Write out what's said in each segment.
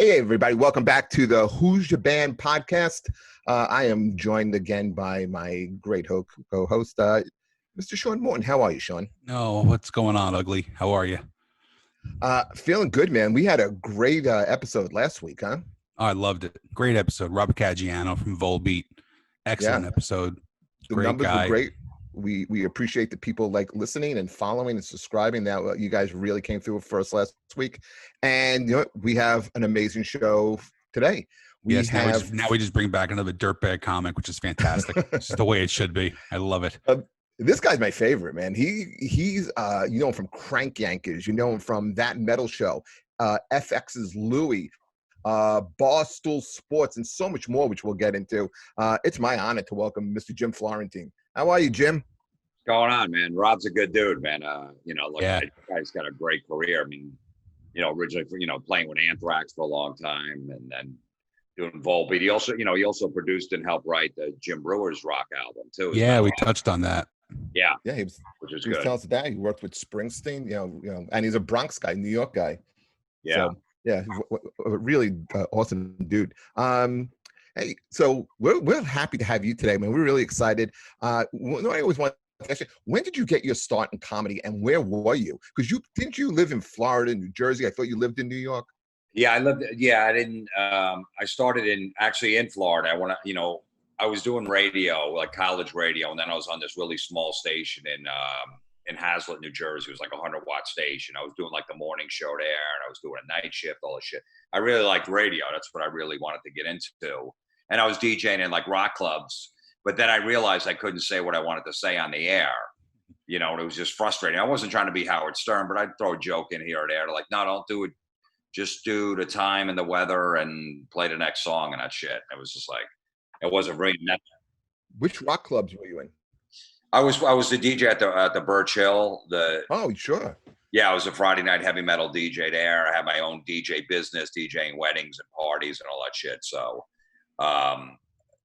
Hey, everybody. Welcome back to the Who's Your Band podcast. I am joined again by my great co-host, Mr. Sean Morton. How are you, Sean? No, what's going on, Ugly? How are you? Feeling good, man. We had a great episode last week, huh? Oh, I loved it. Great episode. Robert Caggiano from Volbeat. Excellent episode. The Great numbers guy. were great. We appreciate the people like listening and following and subscribing. That you guys really came through for us last week. And we have an amazing show today. Now we just bring back another dirtbag comic, which is fantastic. It's just the way it should be. I love it. This guy's my favorite, man. He's you know him from Crank Yankers, you know him from That Metal Show, FX's Louie, Barstool Sports, and so much more, which we'll get into. It's my honor to welcome Mr. Jim Florentine. How are you, Jim? Going on, man. Rob's a good dude, man. That guy's got a great career. I mean, originally, playing with Anthrax for a long time, and then doing Volbeat. He also produced and helped write the Jim Brewer's rock album too. Yeah, we touched on that. Yeah, he was good. Telling us that he worked with Springsteen, and he's a Bronx guy, New York guy. Yeah, so, a really awesome dude. Hey, so we're happy to have you today, man. We're really excited. I always want to ask you, when did you get your start in comedy, and where were you? Because didn't you live in Florida, New Jersey? I thought you lived in New York. Yeah, I didn't. I started in Florida. I was doing radio, like college radio, and then I was on this really small station in Hazlet, New Jersey. It was like a 100-watt station. I was doing like the morning show there, and I was doing a night shift, all this shit. I really liked radio. That's what I really wanted to get into. And I was DJing in like rock clubs, but then I realized I couldn't say what I wanted to say on the air. And it was just frustrating. I wasn't trying to be Howard Stern, but I'd throw a joke in here or there. Like, no, don't do it. Just do the time and the weather and play the next song and that shit. It was just like, it wasn't really that. Which rock clubs were you in? I was the DJ at the Birch Hill. Oh, sure. Yeah, I was a Friday night heavy metal DJ there. I had my own DJ business, DJing weddings and parties and all that shit. So, I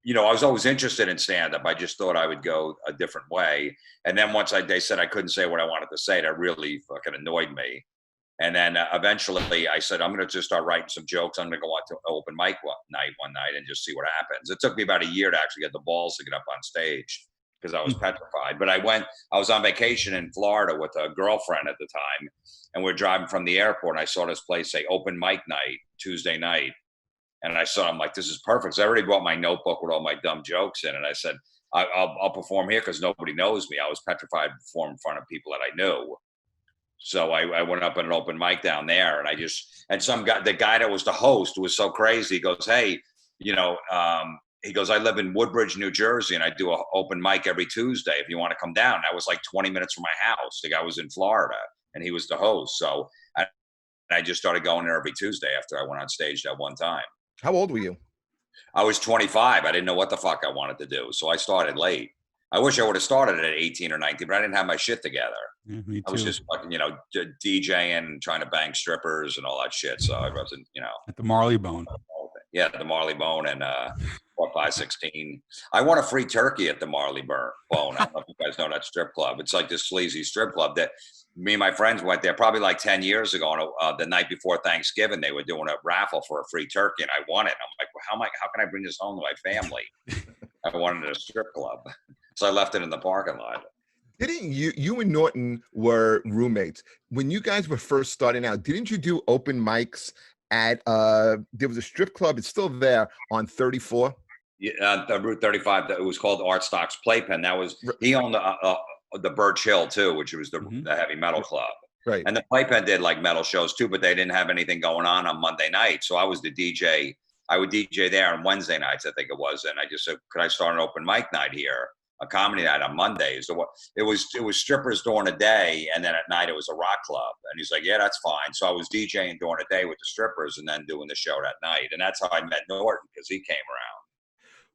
was always interested in stand-up. I just thought I would go a different way. And then once they said I couldn't say what I wanted to say, that really fucking annoyed me. And then eventually I said, I'm going to just start writing some jokes. I'm going to go out to open mic one night and just see what happens. It took me about a year to actually get the balls to get up on stage because I was petrified. But I was on vacation in Florida with a girlfriend at the time, and we're driving from the airport, and I saw this place say open mic night, Tuesday night. And I'm like, this is perfect. So I already brought my notebook with all my dumb jokes in, and I said, I'll perform here because nobody knows me. I was petrified to perform in front of people that I knew. So I went up at an open mic down there, and the guy that was the host was so crazy. He goes, hey, he goes, I live in Woodbridge, New Jersey, and I do an open mic every Tuesday if you want to come down. That was like 20 minutes from my house. The guy was in Florida, and he was the host. So I just started going there every Tuesday after I went on stage that one time. How old were you? I was 25. I didn't know what the fuck I wanted to do, so I started late. I wish I would have started at 18 or 19, but I didn't have my shit together. Yeah, me too. I was just fucking, DJing, trying to bang strippers and all that shit. So I wasn't, At the Marley Bone. Yeah, the Marley Bone and 4516. I won a free turkey at the Marley Bone. I don't know if you guys know that strip club. It's like this sleazy strip club that me and my friends went there probably like 10 years ago. And the night before Thanksgiving, they were doing a raffle for a free turkey, and I won it. I'm like, well, how can I bring this home to my family? I wanted a strip club. So I left it in the parking lot. Didn't you and Norton were roommates when you guys were first starting out? Didn't you do open mics at there was a strip club, it's still there on 34? Yeah, Route 35. It was called Art Stock's Playpen. That was, he owned the Birch Hill too, which was the heavy metal club. Right. And the Playpen did like metal shows too, but they didn't have anything going on Monday night. So I was the DJ. I would DJ there on Wednesday nights, I think it was. And I just said, could I start an open mic night here? A comedy night on Mondays. So it was strippers during the day, and then at night it was a rock club. And he's like, yeah, that's fine. So I was DJing during the day with the strippers and then doing the show that night. And that's how I met Norton, because he came around.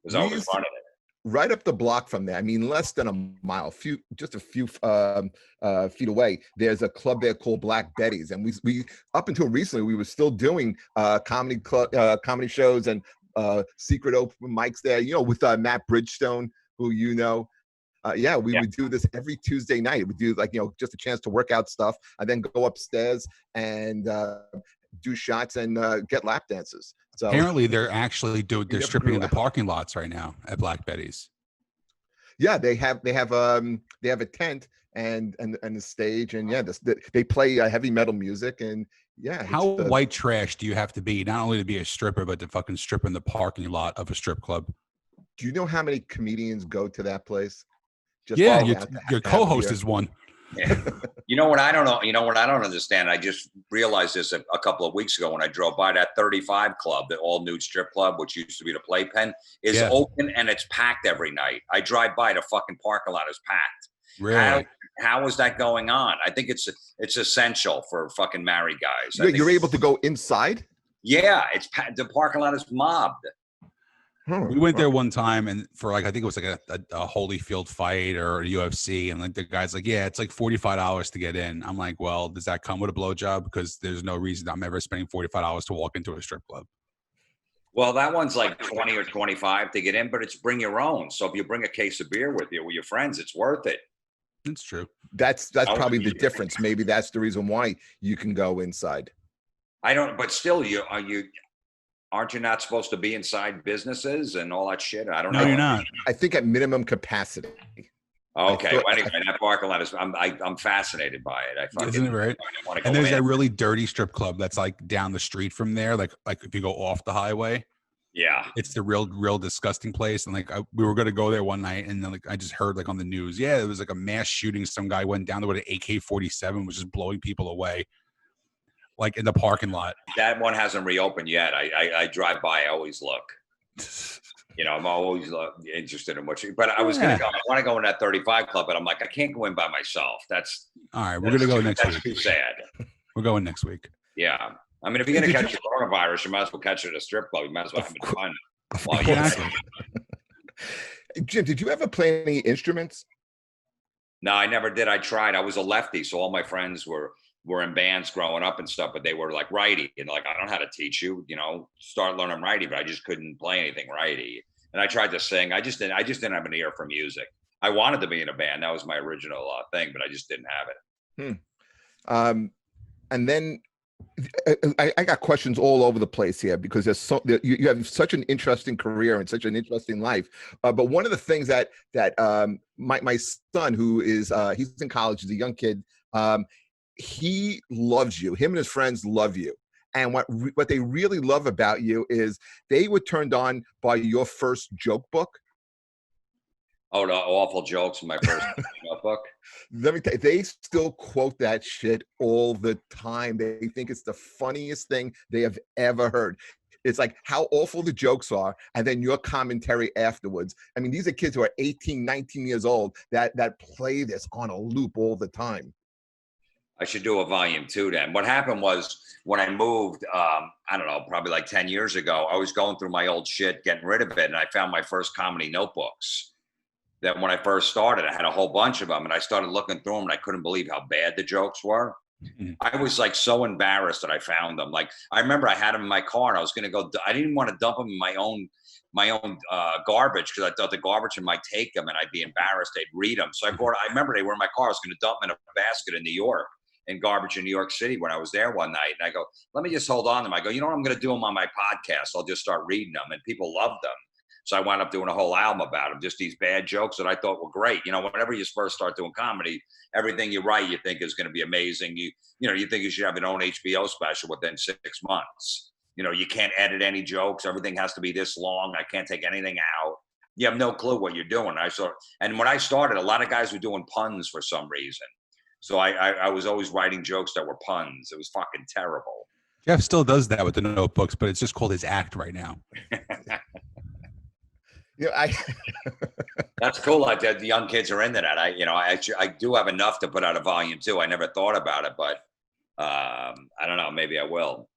Because I was running it. Right up the block from there, I mean, less than a mile, just a few feet away, there's a club there called Black Betty's, and we up until recently we were still doing comedy shows and secret open mics there, with Matt Bridgestone, who we would do this every Tuesday night. We'd do just a chance to work out stuff and then go upstairs and do shots and get lap dances. So Apparently, they're actually they're never stripping grew in the up. parking lots right now at Black Betty's. yeah, they have a tent and the stage, and they play heavy metal music, and How white trash do you have to be not only to be a stripper, but to fucking strip in the parking lot of a strip club? do you know how many comedians go to that place? Just Yeah, to your have a co-host beer? is one. Yeah. You know what I don't know? You know what I don't understand? I just realized this a couple of weeks ago when I drove by that 35 Club, the all nude strip club, which used to be the Playpen, is open and it's packed every night. I drive by, the fucking parking lot is packed. Really? How is that going on? I think it's essential for fucking married guys. You're able to go inside? Yeah, the parking lot is mobbed. We went there one time, and for I think it was like a Holyfield fight or a UFC, and like the guy's like, yeah, it's like $45 to get in. I'm like, well, does that come with a blowjob? Because there's no reason I'm ever spending $45 to walk into a strip club. Well, that one's like 20 or 25 to get in, but it's bring your own. So if you bring a case of beer with you with your friends, it's worth it. That's true. That's probably the difference. Maybe that's the reason why you can go inside. I don't, but still, aren't you not supposed to be inside businesses and all that shit? I don't know. No, you're not. I think at minimum capacity. Okay. Well, anyway, that parking lot is, I'm fascinated by it. Isn't it right? And there's that really dirty strip club that's like down the street from there. Like if you go off the highway. Yeah. It's the real disgusting place. And like we were going to go there one night, and then like I just heard like on the news, it was like a mass shooting. Some guy went down there with an AK-47, was just blowing people away. Like in the parking lot. That one hasn't reopened yet. I drive by. I always look. I'm always interested in what but I was going to go. I want to go in that 35 Club, but I'm like, I can't go in by myself. That's all right. We're going to go next week. That's too sad. We're going next week. Yeah. I mean, if you're going to catch the coronavirus, you might as well catch it at a strip club. You might as well have it fun. Exactly. Jim, did you ever play any instruments? No, I never did. I tried. I was a lefty, so all my friends were in bands growing up and stuff, but they were like righty, and like, I don't know how to teach you, start learning righty, but I just couldn't play anything righty. And I tried to sing. I just didn't have an ear for music. I wanted to be in a band. That was my original thing, but I just didn't have it. And then I got questions all over the place here because you have such an interesting career and such an interesting life. But one of the things that my son, who is he's in college, he's a young kid, he loves you. Him and his friends love you. And what they really love about you is they were turned on by your first joke book. Oh, the awful jokes in my first notebook. Let me tell you, they still quote that shit all the time. They think it's the funniest thing they have ever heard. It's like how awful the jokes are, and then your commentary afterwards. I mean, these are kids who are 18, 19 years old that play this on a loop all the time. I should do a volume 2 then. What happened was when I moved, I don't know, probably like 10 years ago, I was going through my old shit, getting rid of it, and I found my first comedy notebooks. That when I first started, I had a whole bunch of them, and I started looking through them, and I couldn't believe how bad the jokes were. Mm-hmm. I was like so embarrassed that I found them. Like I remember I had them in my car, and I was going to go. I didn't want to dump them in my own garbage because I thought the garbage might take them, and I'd be embarrassed. They'd read them, so I remember they were in my car. I was going to dump them in a basket in New York. In garbage in New York City when I was there one night. And I go, let me just hold on to them. I go, you know what, I'm going to do them on my podcast. I'll just start reading them. And people loved them. So I wound up doing a whole album about them, just these bad jokes that I thought were great. Whenever you first start doing comedy, everything you write, you think is going to be amazing. You think you should have an own HBO special within 6 months. You can't edit any jokes. Everything has to be this long. I can't take anything out. You have no clue what you're doing. And when I started, a lot of guys were doing puns for some reason. So I was always writing jokes that were puns. It was fucking terrible. Jeff still does that with the notebooks, but it's just called his act right now. That's cool. Like the young kids are into that. I do have enough to put out a volume 2. I never thought about it, but I don't know. Maybe I will.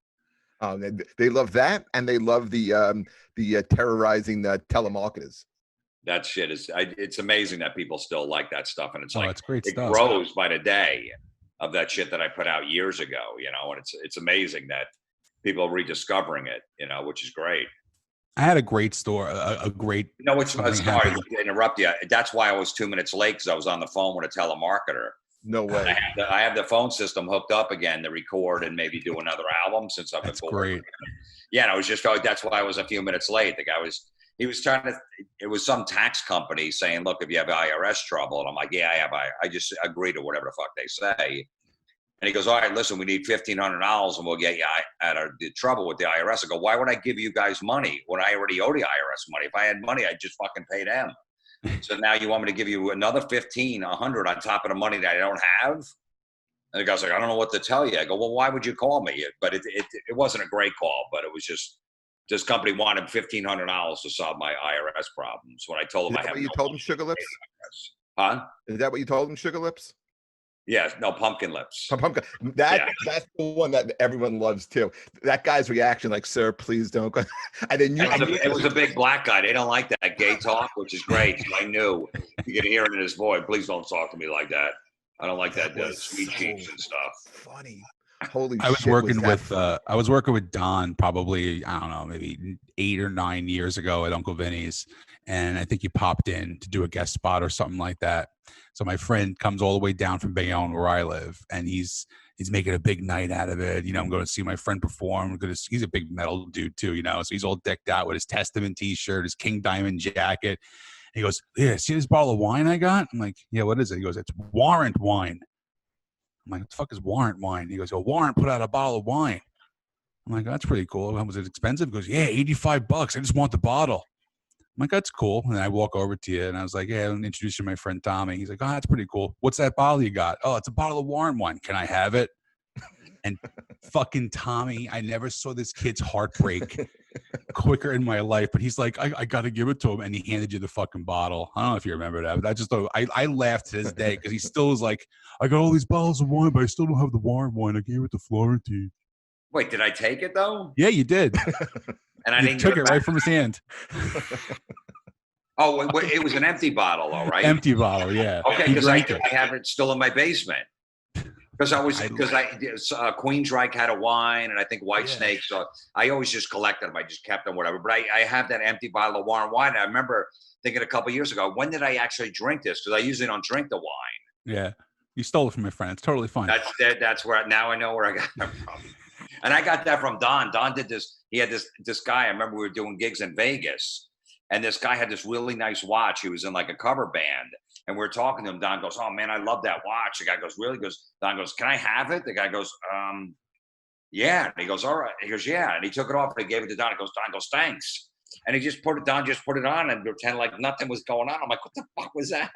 They love that, and they love the terrorizing telemarketers. That shit it's amazing that people still like that stuff. And it's it's great stuff. It grows by the day of that shit that I put out years ago, and it's amazing that people are rediscovering it, which is great. I had a great store, a great. Sorry to interrupt you. That's why I was 2 minutes late because I was on the phone with a telemarketer. No way. I have the phone system hooked up again to record and maybe do another album since I've been bored. Great. Yeah, and I was just that's why I was a few minutes late. The guy he was trying to, it was some tax company saying, look, if you have IRS trouble, and I'm like, yeah, I have. I just agree to whatever the fuck they say. And he goes, all right, listen, we need $1,500 and we'll get you out of the trouble with the IRS. I go, why would I give you guys money when I already owe the IRS money? If I had money, I'd just fucking pay them. So now you want me to give you another 100 on top of the money that I don't have? And the guy's like, I don't know what to tell you. I go, well, why would you call me? But it wasn't a great call, but it was just, this company wanted $1,500 to solve my IRS problems. When I told them I have what you told them, Sugar Lips? Huh? Is that what you told them, Sugar Lips? Yes, no, Pumpkin Lips. Pumpkin. That's the one that everyone loves too. That guy's reaction, like, "Sir, please don't." And then it was a big black guy. They don't like that gay talk, which is great. So I knew you could hear it in his voice. Please don't talk to me like that. I don't like that sweet cheeks and stuff. Funny. Holy I was shit, working with Don probably, I don't know, maybe 8 or 9 years ago at Uncle Vinny's, and I think he popped in to do a guest spot or something like that. So my friend comes all the way down from Bayonne where I live, and he's making a big night out of it. You know, I'm going to see my friend perform. He's a big metal dude too, you know, so he's all decked out with his Testament t-shirt, his King Diamond jacket. And he goes, yeah, see this bottle of wine I got? I'm like, yeah, what is it? He goes, it's Warrant wine. I'm like, what the fuck is Warrant wine? He goes, Warrant put out a bottle of wine. I'm like, that's pretty cool. Was it expensive? He goes, yeah, $85. I just want the bottle. I'm like, that's cool. And I walk over to you and I was like, yeah, I'm introducing my friend Tommy. He's like, oh, that's pretty cool. What's that bottle you got? Oh, it's a bottle of Warrant wine. Can I have it? And fucking Tommy, I never saw this kid's heartbreak quicker in my life, but he's like, I got to give it to him. And he handed you the fucking bottle. I don't know if you remember that, but I just thought, I laughed to this day because he still was like, I got all these bottles of wine, but I still don't have the Warrant wine. I gave it to Florentine. Wait, did I take it though? Yeah, you did. And I didn't took it right from his hand. Oh, it was an empty bottle, though, right? Empty bottle, yeah. Okay, because I have it still in my basement. Because Queensryche had a wine, and I think White Snake. So I always just collected them. I just kept them, whatever. But I have that empty bottle of Warrant wine. And I remember thinking a couple of years ago, when did I actually drink this? Because I usually don't drink the wine. Yeah, you stole it from your friend. It's totally fine. That's where now I know where I got it from. And I got that from Don. Don did this. He had this guy. I remember we were doing gigs in Vegas, and this guy had this really nice watch. He was in like a cover band, and we were talking to him. Don goes, "Oh man, I love that watch." The guy goes, "Really?" Don goes, "Can I have it?" The guy goes, "Yeah." And he goes, "All right." He goes, "Yeah." And he took it off and he gave it to Don. Don goes, "Thanks." And Don just put it on and pretended like nothing was going on. I'm like, what the fuck was that?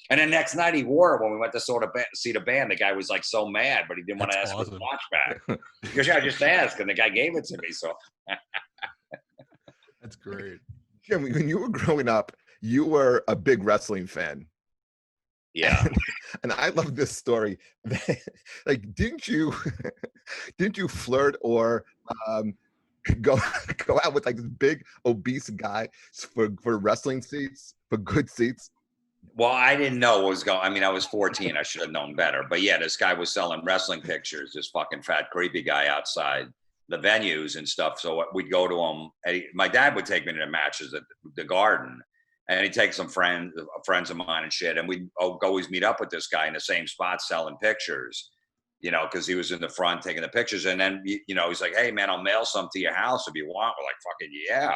And then next night he wore it when we went to see the band. The guy was like so mad, but he didn't want to ask for his watch back. Because I just asked, and the guy gave it to me. So that's great. Jim, when you were growing up, you were a big wrestling fan. Yeah. And I love this story. Like, didn't you flirt or go out with like this big obese guy for wrestling seats, for good seats? Well, I didn't know what was going. I mean, I was 14. I should have known better. But yeah, this guy was selling wrestling pictures. This fucking fat, creepy guy outside the venues and stuff. So we'd go to him. And my dad would take me to the matches at the Garden, and he'd take some friends of mine and shit. And we'd always meet up with this guy in the same spot selling pictures, you know, because he was in the front taking the pictures. And then, you know, he's like, "Hey, man, I'll mail some to your house if you want." We're like, "Fucking yeah."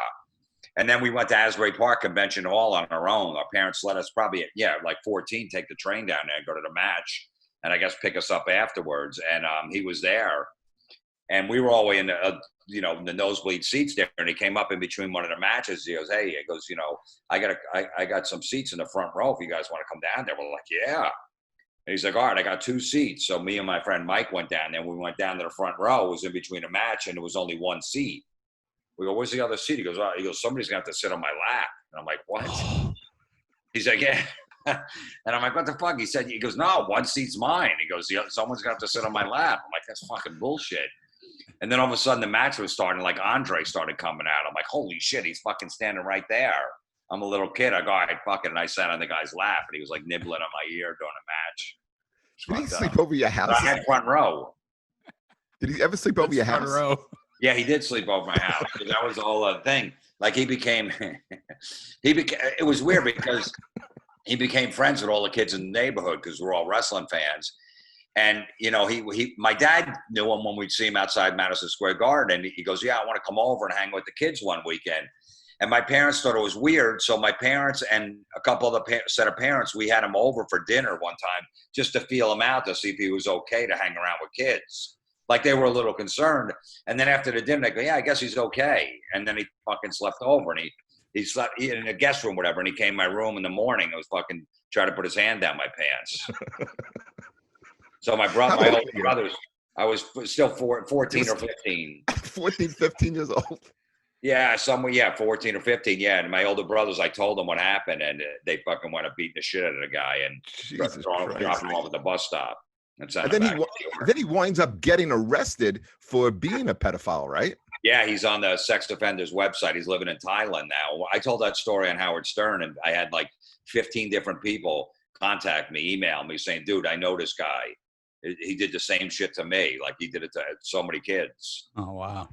And then we went to Asbury Park Convention Hall on our own. Our parents let us probably, like 14, take the train down there and go to the match, and I guess pick us up afterwards. And he was there, and we were all the way in the, the nosebleed seats there. And he came up in between one of the matches. He goes, "Hey," he goes, I got some seats in the front row if you guys want to come down there." We're like, "Yeah." And he's like, "All right, I got 2 seats." So me and my friend Mike went down there. We went down to the front row. It was in between a match, and there was only 1 seat. We go, "Where's the other seat?" He goes, "Somebody's gonna have to sit on my lap." And I'm like, "What?" He's like, "Yeah." And I'm like, "What the fuck?" He goes, "No, 1 seat's mine." He goes, "Someone's gonna have to sit on my lap." I'm like, "That's fucking bullshit." And then all of a sudden the match was starting, like Andre started coming out. I'm like, "Holy shit, he's fucking standing right there." I'm a little kid. I go, "All right, fuck it." And I sat on the guy's lap, and he was like nibbling on my ear during a match. Did he sleep over your house? But I had front row. Did he ever sleep over your house? Front row. Yeah, he did sleep over my house. That was the whole thing. Like it was weird because he became friends with all the kids in the neighborhood because we're all wrestling fans. And, you know, my dad knew him when we'd see him outside Madison Square Garden. And he goes, yeah, I want to come over and hang with the kids one weekend. And my parents thought it was weird. So my parents and a couple of the set of parents, we had him over for dinner one time just to feel him out, to see if he was okay to hang around with kids. Like, they were a little concerned. And then after the dinner, they go, yeah, I guess he's okay. And then he fucking slept over, and he slept in a guest room, whatever. And he came in my room in the morning and was fucking trying to put his hand down my pants. So my older brothers, I was still 14 or 15. 14, 15 years old. Yeah, 14 or 15. Yeah, and my older brothers, I told them what happened, and they fucking went up beating the shit out of the guy and dropping him off at the bus stop. And then he winds up getting arrested for being a pedophile, right? Yeah, he's on the sex offenders website. He's living in Thailand now. I told that story on Howard Stern, and I had like 15 different people contact me, email me saying, dude, I know this guy. He did the same shit to me. Like, he did it to so many kids. Oh, wow.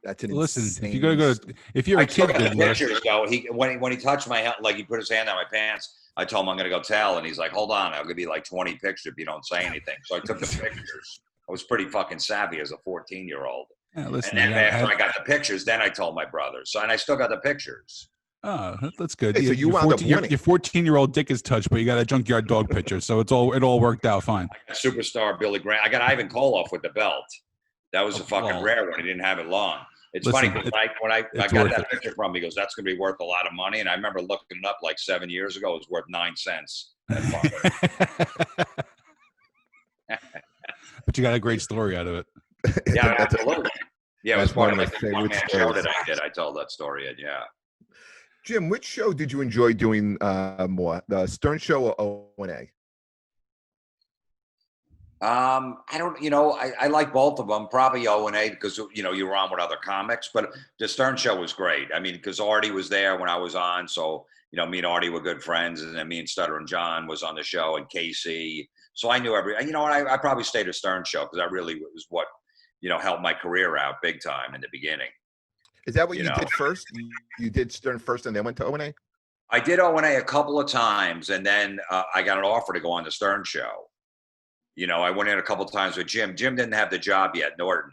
That's an Listen, insane... if you gotta go, if you're a kid, pictures though, when he touched my hand, like, he put his hand on my pants, I told him I'm gonna go tell, and he's like, hold on, I'll give you like 20 pictures if you don't say anything. So I took the pictures. I was pretty fucking savvy as a 14-year-old. Yeah, listen, and then after I got the pictures, then I told my brothers. So, and I still got the pictures. Oh, that's good. Hey, so you wound up winning. Your 14-year-old dick is touched, but you got a junkyard dog picture, so it all worked out fine. Superstar Billy Graham. I got Ivan Koloff with the belt. That was a fucking rare one. He didn't have it long. It's funny because when I got that picture from him, he goes, "That's going to be worth a lot of money." And I remember looking it up like 7 years ago. It was worth 9 cents. But you got a great story out of it. Yeah, absolutely. Yeah, it was part of like the one-man show that I did. I told that story. And yeah. Jim, which show did you enjoy doing more, the Stern Show or O&A? I don't, I like both of them. Probably O&A because, you were on with other comics, but the Stern Show was great. I mean, because Artie was there when I was on. So, me and Artie were good friends. And then me and Stutter and John was on the show, and Casey. So I knew I probably stayed at Stern Show because I really was what, helped my career out big time in the beginning. Is that what you did first? You did Stern first and then went to O&A? I did O&A a couple of times, and then I got an offer to go on the Stern Show. I went in a couple of times with Jim. Jim didn't have the job yet, Norton,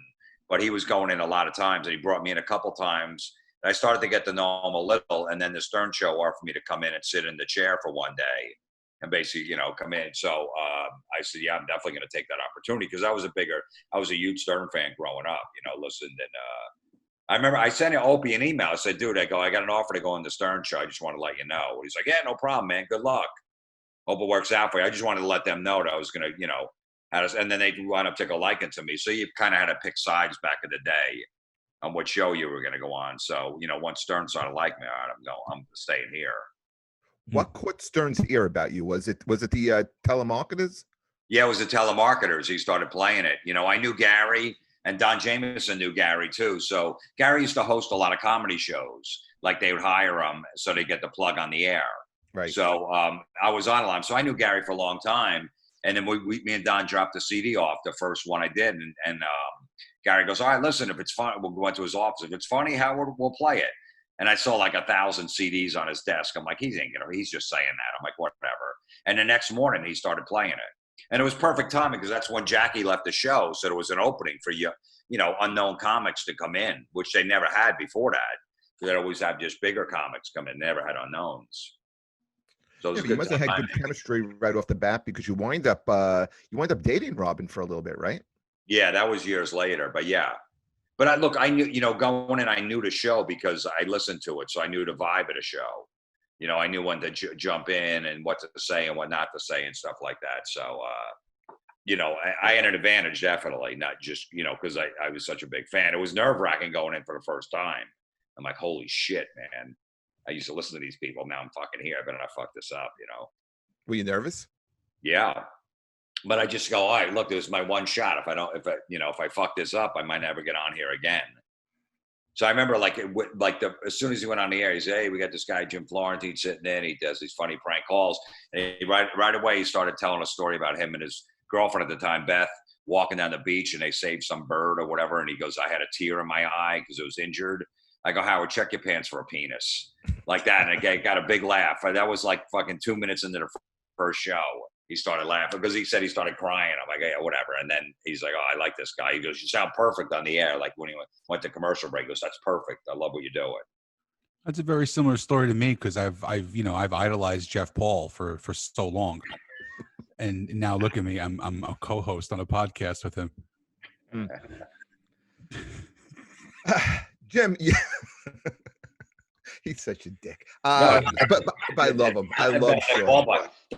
but he was going in a lot of times, and he brought me in a couple of times. I started to get to know him a little, and then the Stern Show offered me to come in and sit in the chair for one day and basically, come in. So I said, yeah, I'm definitely going to take that opportunity because I was a huge Stern fan growing up, listened. And I remember I sent Opie an email. I said, dude, I got an offer to go on the Stern Show. I just want to let you know. He's like, yeah, no problem, man. Good luck. Hope it works out for you. I just wanted to let them know that I was going to, and then they wound up taking a liking to me. So you kind of had to pick sides back in the day on what show you were going to go on. So, once Stern started liking me, all right, I'm staying here. What caught Stern's ear about you? Was it the telemarketers? Yeah, it was the telemarketers. He started playing it. I knew Gary, and Don Jameson knew Gary too. So Gary used to host a lot of comedy shows. Like, they would hire him so they get the plug on the air. Right. So I was on a lot. So I knew Gary for a long time. And then me and Don dropped the CD off, the first one I did. And Gary goes, all right, listen, if it's fun, we'll go into his office. If it's funny, Howard, we'll play it. And I saw like 1,000 CDs on his desk. I'm like, he's just saying that. I'm like, whatever. And the next morning he started playing it. And it was perfect timing because that's when Jackie left the show. So there was an opening for unknown comics to come in, which they never had before that. They always have just bigger comics come in. They never had unknowns. So you must have had good chemistry right off the bat because you wind up dating Robin for a little bit, right? Yeah, that was years later, but yeah. But I knew, going in, I knew the show because I listened to it, so I knew the vibe of the show. I knew when to jump in and what to say and what not to say and stuff like that. So, I had an advantage, definitely, not just, because I was such a big fan. It was nerve-wracking going in for the first time. I'm like, holy shit, man. I used to listen to these people. Now I'm fucking here. I better not fuck this up, Were you nervous? Yeah. But I just go, all right, look, this is my one shot. If I fuck this up, I might never get on here again. So I remember as soon as he went on the air, he said, hey, we got this guy, Jim Florentine, sitting in. He does these funny prank calls. And right away, he started telling a story about him and his girlfriend at the time, Beth, walking down the beach, and they saved some bird or whatever. And he goes, I had a tear in my eye because it was injured. I go, Howard, check your pants for a penis. like that. And it got a big laugh. That was like fucking 2 minutes into the first show. He started laughing because he said he started crying. I'm like, yeah, whatever. And then he's like, oh, I like this guy. He goes, you sound perfect on the air. Like when he went to commercial break, he goes, that's perfect. I love what you're doing. That's a very similar story to me because I've idolized Jeff Paul for so long, and now look at me, I'm a co-host on a podcast with him. Jim, yeah. He's such a dick. But I love him. I love Sean.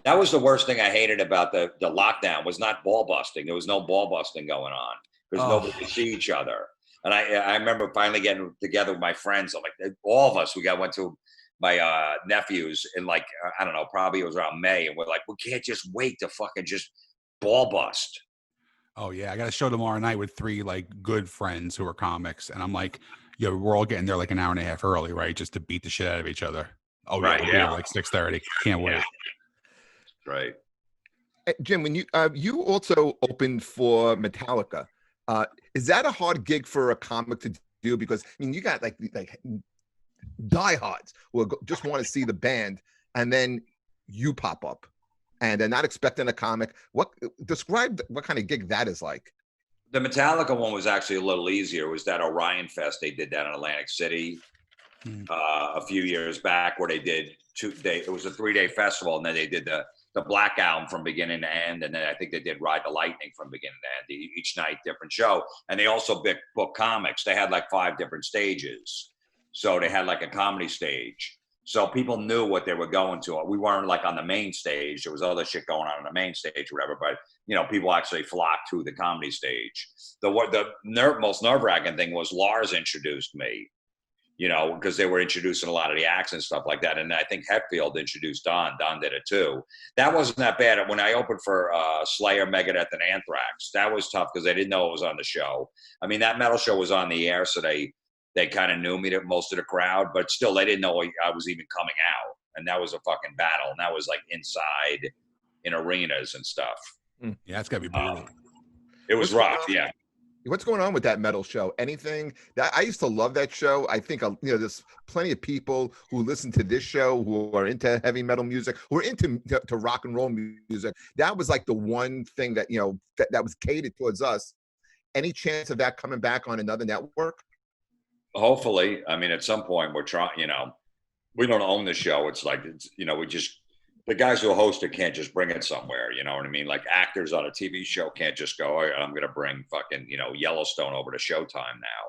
That was the worst thing I hated about the lockdown was not ball busting. There was no ball busting going on because nobody could see each other. And I remember finally getting together with my friends. I'm like, all of us, went to my nephews in like, I don't know, probably it was around May. And we're like, we can't just wait to fucking just ball bust. Oh yeah. I got a show tomorrow night with 3 like good friends who are comics. And I'm like, yeah, we're all getting there like an hour and a half early, right? Just to beat the shit out of each other. Oh right, yeah, we'll be here like 6:30. Can't wait. Right. Jim, when you also opened for Metallica, is that a hard gig for a comic to do? Because I mean, you got like diehards who just want to see the band, and then you pop up, and they're not expecting a comic. Describe what kind of gig that is like? The Metallica one was actually a little easier. It was that Orion Fest they did that in Atlantic City a few years back, where they did it was a 3-day festival, and then they did the Black Album from beginning to end, and then I think they did Ride the Lightning from beginning to end. Each night, different show, and they also booked comics. They had like 5 different stages, so they had like a comedy stage. So people knew what they were going to. We weren't like on the main stage. There was other shit going on the main stage or whatever, but people actually flocked to the comedy stage. The most nerve-wracking thing was Lars introduced me, because they were introducing a lot of the acts and stuff like that. And I think Hetfield introduced Don. Don did it too. That wasn't that bad. When I opened for Slayer, Megadeth, and Anthrax, that was tough because they didn't know it was on the show. I mean, that metal show was on the air, so they kind of knew me, to most of the crowd, but still they didn't know I was even coming out. And that was a fucking battle. And that was like inside in arenas and stuff. Yeah, it's gotta be brutal. It was rough. Yeah. What's going on with that metal show? Anything that I used to love that show. I think there's plenty of people who listen to this show who are into heavy metal music, who are into to rock and roll music. That was like the one thing that that was catered towards us. Any chance of that coming back on another network? Hopefully. I mean, at some point we're trying. We don't own the show. It's like we just. The guys who host it can't just bring it somewhere, you know what I mean? Like actors on a TV show can't just go, oh, I'm going to bring fucking, Yellowstone over to Showtime now.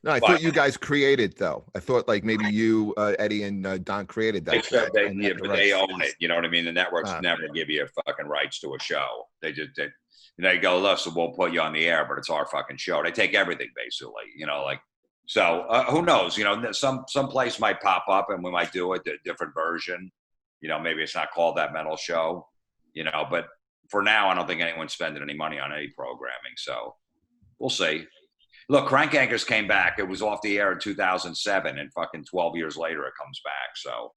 No, I thought you guys created, though. I thought like maybe you, Eddie, and Don created that. They own it, you know what I mean? The networks never give you fucking rights to a show. They go, listen, we'll put you on the air, but it's our fucking show. They take everything, basically, So who knows? Some place might pop up and we might do a different version. Maybe it's not called That Metal Show, but for now, I don't think anyone's spending any money on any programming. So we'll see. Look, Crank Anchors came back. It was off the air in 2007, and fucking 12 years later, it comes back. So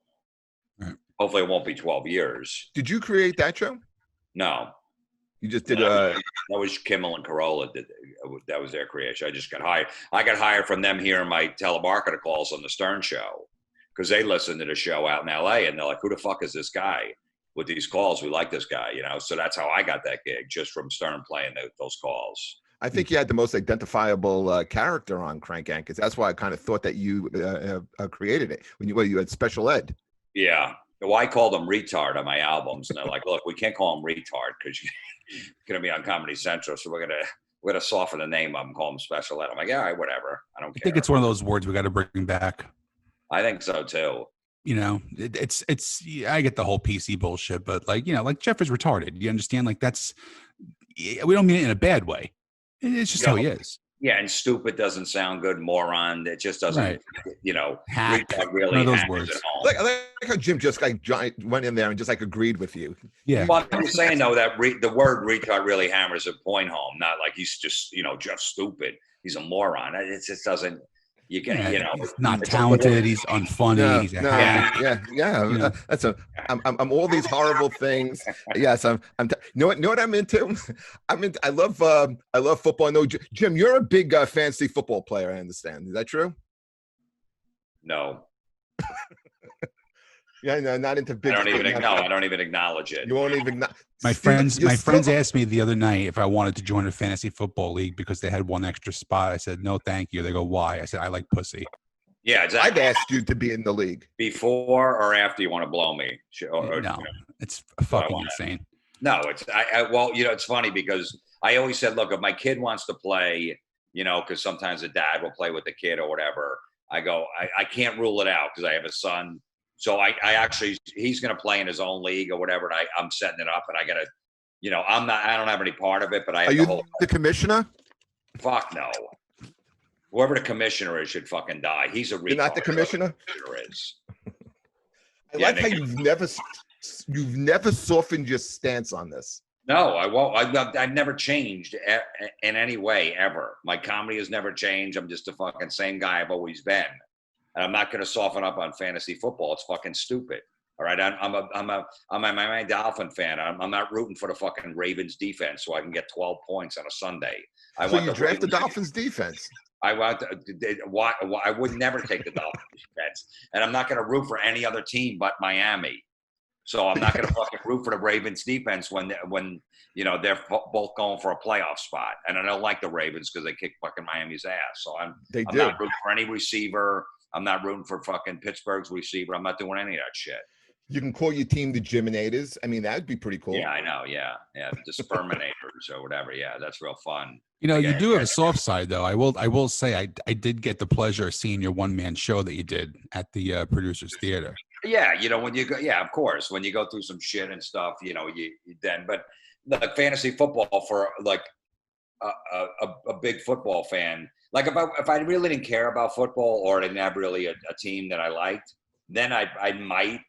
hopefully it won't be 12 years. Did you create that show? No. You just did that was Kimmel and Carolla. That was their creation. I just got hired. I got hired from them hearing my telemarketer calls on the Stern Show. Because they listen to the show out in LA and they're like, who the fuck is this guy with these calls? We like this guy, So that's how I got that gig, just from Stern playing those calls. I think you had the most identifiable character on Crank Anchors. That's why I kind of thought that you created it when you had special ed. Yeah. Well, I called him retard on my albums. And they're like, look, we can't call him retard because you're going to be on Comedy Central. So we're going to soften the name up and call him special ed. I'm like, yeah, all right, whatever. I don't care. I think it's one of those words we got to bring back. I think so too. It's I get the whole PC bullshit, but like Jeff is retarded. You understand? Like we don't mean it in a bad way. It's just how he is. Yeah, and stupid doesn't sound good. Moron, it just doesn't. Right. Hack. Really, one of those words. Like how Jim just went in there and just agreed with you. Yeah. Well, I'm saying though that the word retard really hammers a point home. Not like he's just just stupid. He's a moron. It just doesn't. You can, he's not talented. He's unfunny. He's a hack. Yeah. That's I'm all these horrible things. Yes, I'm. Know what I'm into? I love football. No, Jim, you're a big fantasy football player. I understand. Is that true? No. Yeah, no, not into big. I don't even acknowledge it. You won't even. My friends asked me the other night if I wanted to join a fantasy football league because they had one extra spot. I said no, thank you. They go, why? I said I like pussy. Yeah, exactly. I've asked you to be in the league Before or after you want to blow me. No, it's fucking insane. No, well, it's funny because I always said, look, if my kid wants to play, because sometimes the dad will play with the kid or whatever. I go, I can't rule it out because I have a son. So I actually, he's going to play in his own league or whatever. And I'm setting it up and I got to, I don't have any part of it, but I have the commissioner? Fuck no. Whoever the commissioner is should fucking die. He's a retard. You're not the commissioner? I like how you've never softened your stance on this. No, I won't. I've never changed in any way ever. My comedy has never changed. I'm just the fucking same guy I've always been, and I'm not going to soften up on fantasy football. It's fucking stupid. All right, I'm a Dolphin fan. I'm not rooting for the fucking Ravens defense so I can get 12 points on a Sunday. So you draft the Dolphins defense. I would never take the Dolphins defense, and I'm not going to root for any other team but Miami. So I'm not going to fucking root for the Ravens defense when they're both going for a playoff spot. And I don't like the Ravens because they kick fucking Miami's ass. So I'm not rooting for any receiver. I'm not rooting for fucking Pittsburgh's receiver. I'm not doing any of that shit. You can call your team the Geminators. I mean, that'd be pretty cool. Yeah, I know. Yeah. The Sperminators or whatever. Yeah, that's real fun. You do have a soft side, though. I will say I did get the pleasure of seeing your one-man show that you did at the Producers Theater. Yeah, when you go, of course, when you go through some shit and stuff, but like fantasy football for like a big football fan, like if I really didn't care about football or didn't have really a team that I liked, then I might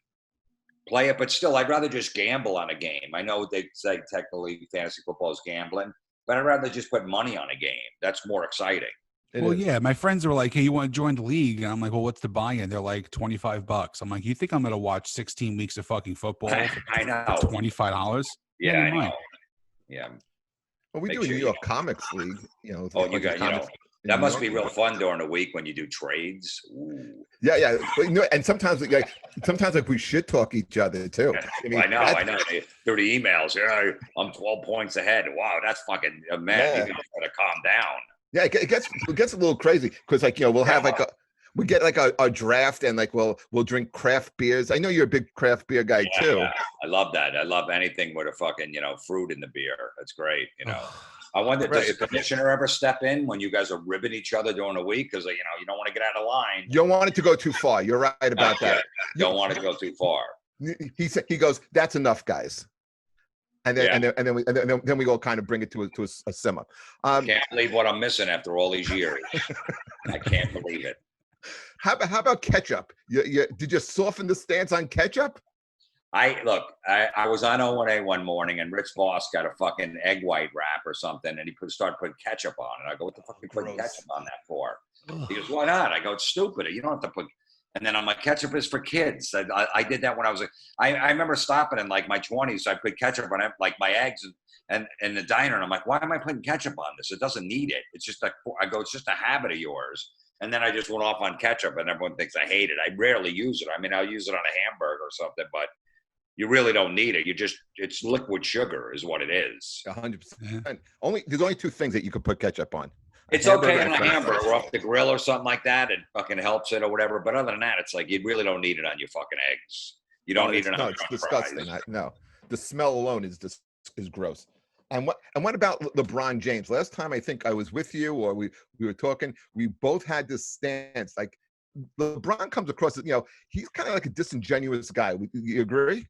play it, but still, I'd rather just gamble on a game. I know they say technically fantasy football is gambling, but I'd rather just put money on a game. That's more exciting. Yeah, my friends were like, hey, you want to join the league? And I'm like, well, what's the buy-in? They're like $25. I'm like, you think I'm going to watch 16 weeks of fucking football? I know. $25? Yeah, I know. Yeah. Well, we do a New York Comics League. That must be real fun during the week when you do trades. Ooh. Yeah. But, and sometimes we shit talk each other too. I know. Through the emails, I'm 12 points ahead. Wow, that's fucking man. You gotta calm down. Yeah, it gets a little crazy because we'll have we get a draft and we'll drink craft beers. I know you're a big craft beer guy too. Yeah. I love that. I love anything with a fucking fruit in the beer. That's great. I wonder, does the commissioner ever step in when you guys are ribbing each other during the week? Because you don't want to get out of line. You don't want it to go too far. You're right about that. You don't want it to go too far. He goes, that's enough, guys. And then we go kind of bring it to a simmer. Can't believe what I'm missing after all these years. I can't believe it. How about ketchup? Did you soften the stance on ketchup? I was on O&A one morning and Rich Voss got a fucking egg white wrap or something and he started putting ketchup on it. I go, what the fuck are you putting ketchup on that for? He goes, why not? I go, it's stupid. You don't have to put. And then I'm like, ketchup is for kids. I did that when I was I remember stopping in like my 20s. So I put ketchup on like my eggs and in the diner. And I'm like, why am I putting ketchup on this? It doesn't need it. It's just it's just a habit of yours. And then I just went off on ketchup and everyone thinks I hate it. I rarely use it. I mean, I'll use it on a hamburger or something, but you really don't need it. It's liquid sugar is what it is. 100%. There's only two things that you could put ketchup on. It's okay on a hamburger or off the grill or something like that. It fucking helps it or whatever. But other than that, it's like you really don't need it on your fucking eggs. You don't need it on your it's disgusting. No, the smell alone is gross. And what about LeBron James? Last time I think I was with you or we were talking, we both had this stance. Like LeBron comes across, he's kind of like a disingenuous guy. You agree?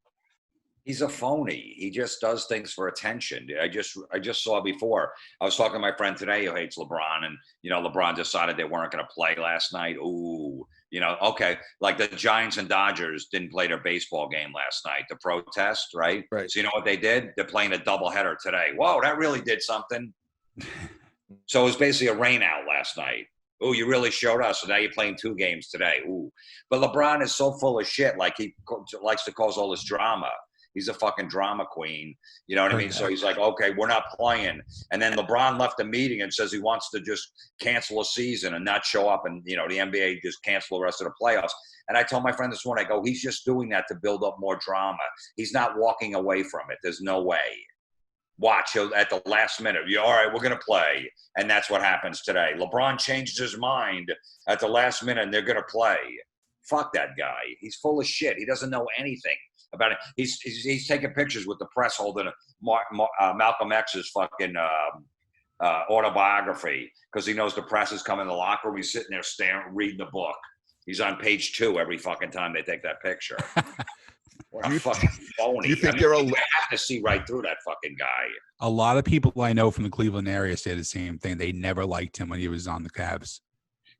He's a phony. He just does things for attention. I just saw before. I was talking to my friend today who hates LeBron, and LeBron decided they weren't going to play last night. Ooh, okay. Like the Giants and Dodgers didn't play their baseball game last night. The protest, right? Right. So you know what they did? They're playing a doubleheader today. Whoa, that really did something. So it was basically a rain out last night. Oh, you really showed us. So now you're playing 2 games today. Ooh, but LeBron is so full of shit. Like he likes to cause all this drama. He's a fucking drama queen. You know what I mean? So he's like, okay, we're not playing. And then LeBron left the meeting and says he wants to just cancel a season and not show up. And, you know, the NBA just cancel the rest of the playoffs. And I told my friend this morning, I go, he's just doing that to build up more drama. He's not walking away from it. There's no way. Watch, he'll, at the last minute, all right, we're going to play. And that's what happens today. LeBron changed his mind at the last minute and they're going to play. Fuck that guy. He's full of shit. He doesn't know anything about it. He's taking pictures with the press holding Malcolm X's fucking autobiography because he knows the press is coming in the locker room. He's sitting there staring, reading the book. He's on page 2 every fucking time they take that picture. What a fucking phony. You think I have to see right through that fucking guy. A lot of people I know from the Cleveland area say the same thing. They never liked him when he was on the Cavs.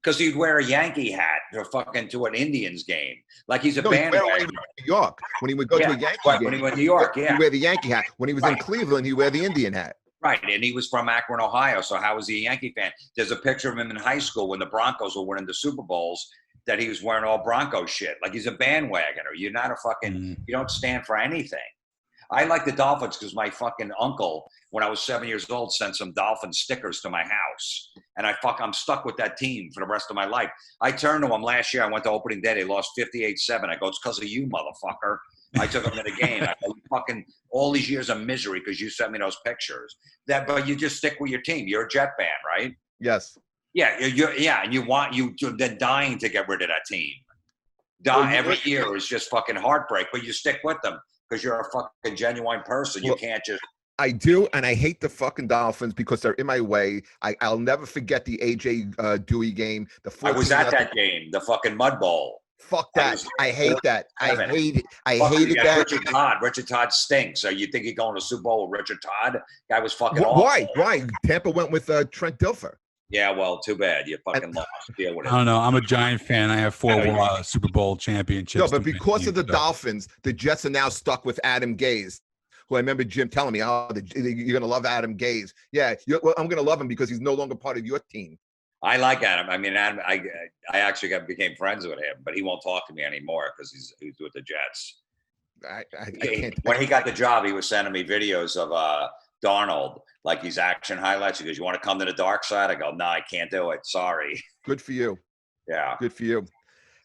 Because he'd wear a Yankee hat to an Indians game. Like he's a bandwagon. When he was in New York. When he would go to a Yankee game. When he went to New York, he'd wear the Yankee hat. When he was in Cleveland, he'd wear the Indian hat. Right, and he was from Akron, Ohio, so how was he a Yankee fan? There's a picture of him in high school when the Broncos were winning the Super Bowls that he was wearing all Bronco shit. Like he's a bandwagoner. You're not a fucking, you don't stand for anything. I like the Dolphins because my fucking uncle, when I was 7 years old, sent some Dolphin stickers to my house. And I'm stuck with that team for the rest of my life. I turned to him last year. I went to opening day. They lost 58-7. I go, it's because of you, motherfucker. I took them to the game. I go, fucking all these years of misery because you sent me those pictures. But you just stick with your team. You're a Jet fan, right? Yes. Yeah, and they're dying to get rid of that team. Every year is just fucking heartbreak, but you stick with them because you're a fucking genuine person. You can't just. I do, and I hate the fucking Dolphins because they're in my way. I'll never forget the AJ Dewey game. I was at that game, the fucking Mud Bowl. Fuck that. I hate that. I hate it. I hated that. Richard Todd stinks. So you think he's going to Super Bowl with Richard Todd? Guy was fucking awful. Why? Tampa went with Trent Dilfer. Yeah, well, too bad. You fucking lost. Deal with it. I don't know. I'm a Giant fan. I have 4 Super Bowl championships. No, but because of the Dolphins, the Jets are now stuck with Adam Gase, who I remember Jim telling me, you're going to love Adam Gase. Yeah, I'm going to love him because he's no longer part of your team. I like Adam. I mean, Adam, I actually became friends with him, but he won't talk to me anymore because he's with the Jets. I can't. When he got the job, he was sending me videos of Darnold, like these action highlights. He goes, "You want to come to the dark side?" I go, "No, I can't do it. Sorry." Good for you. Yeah. Good for you.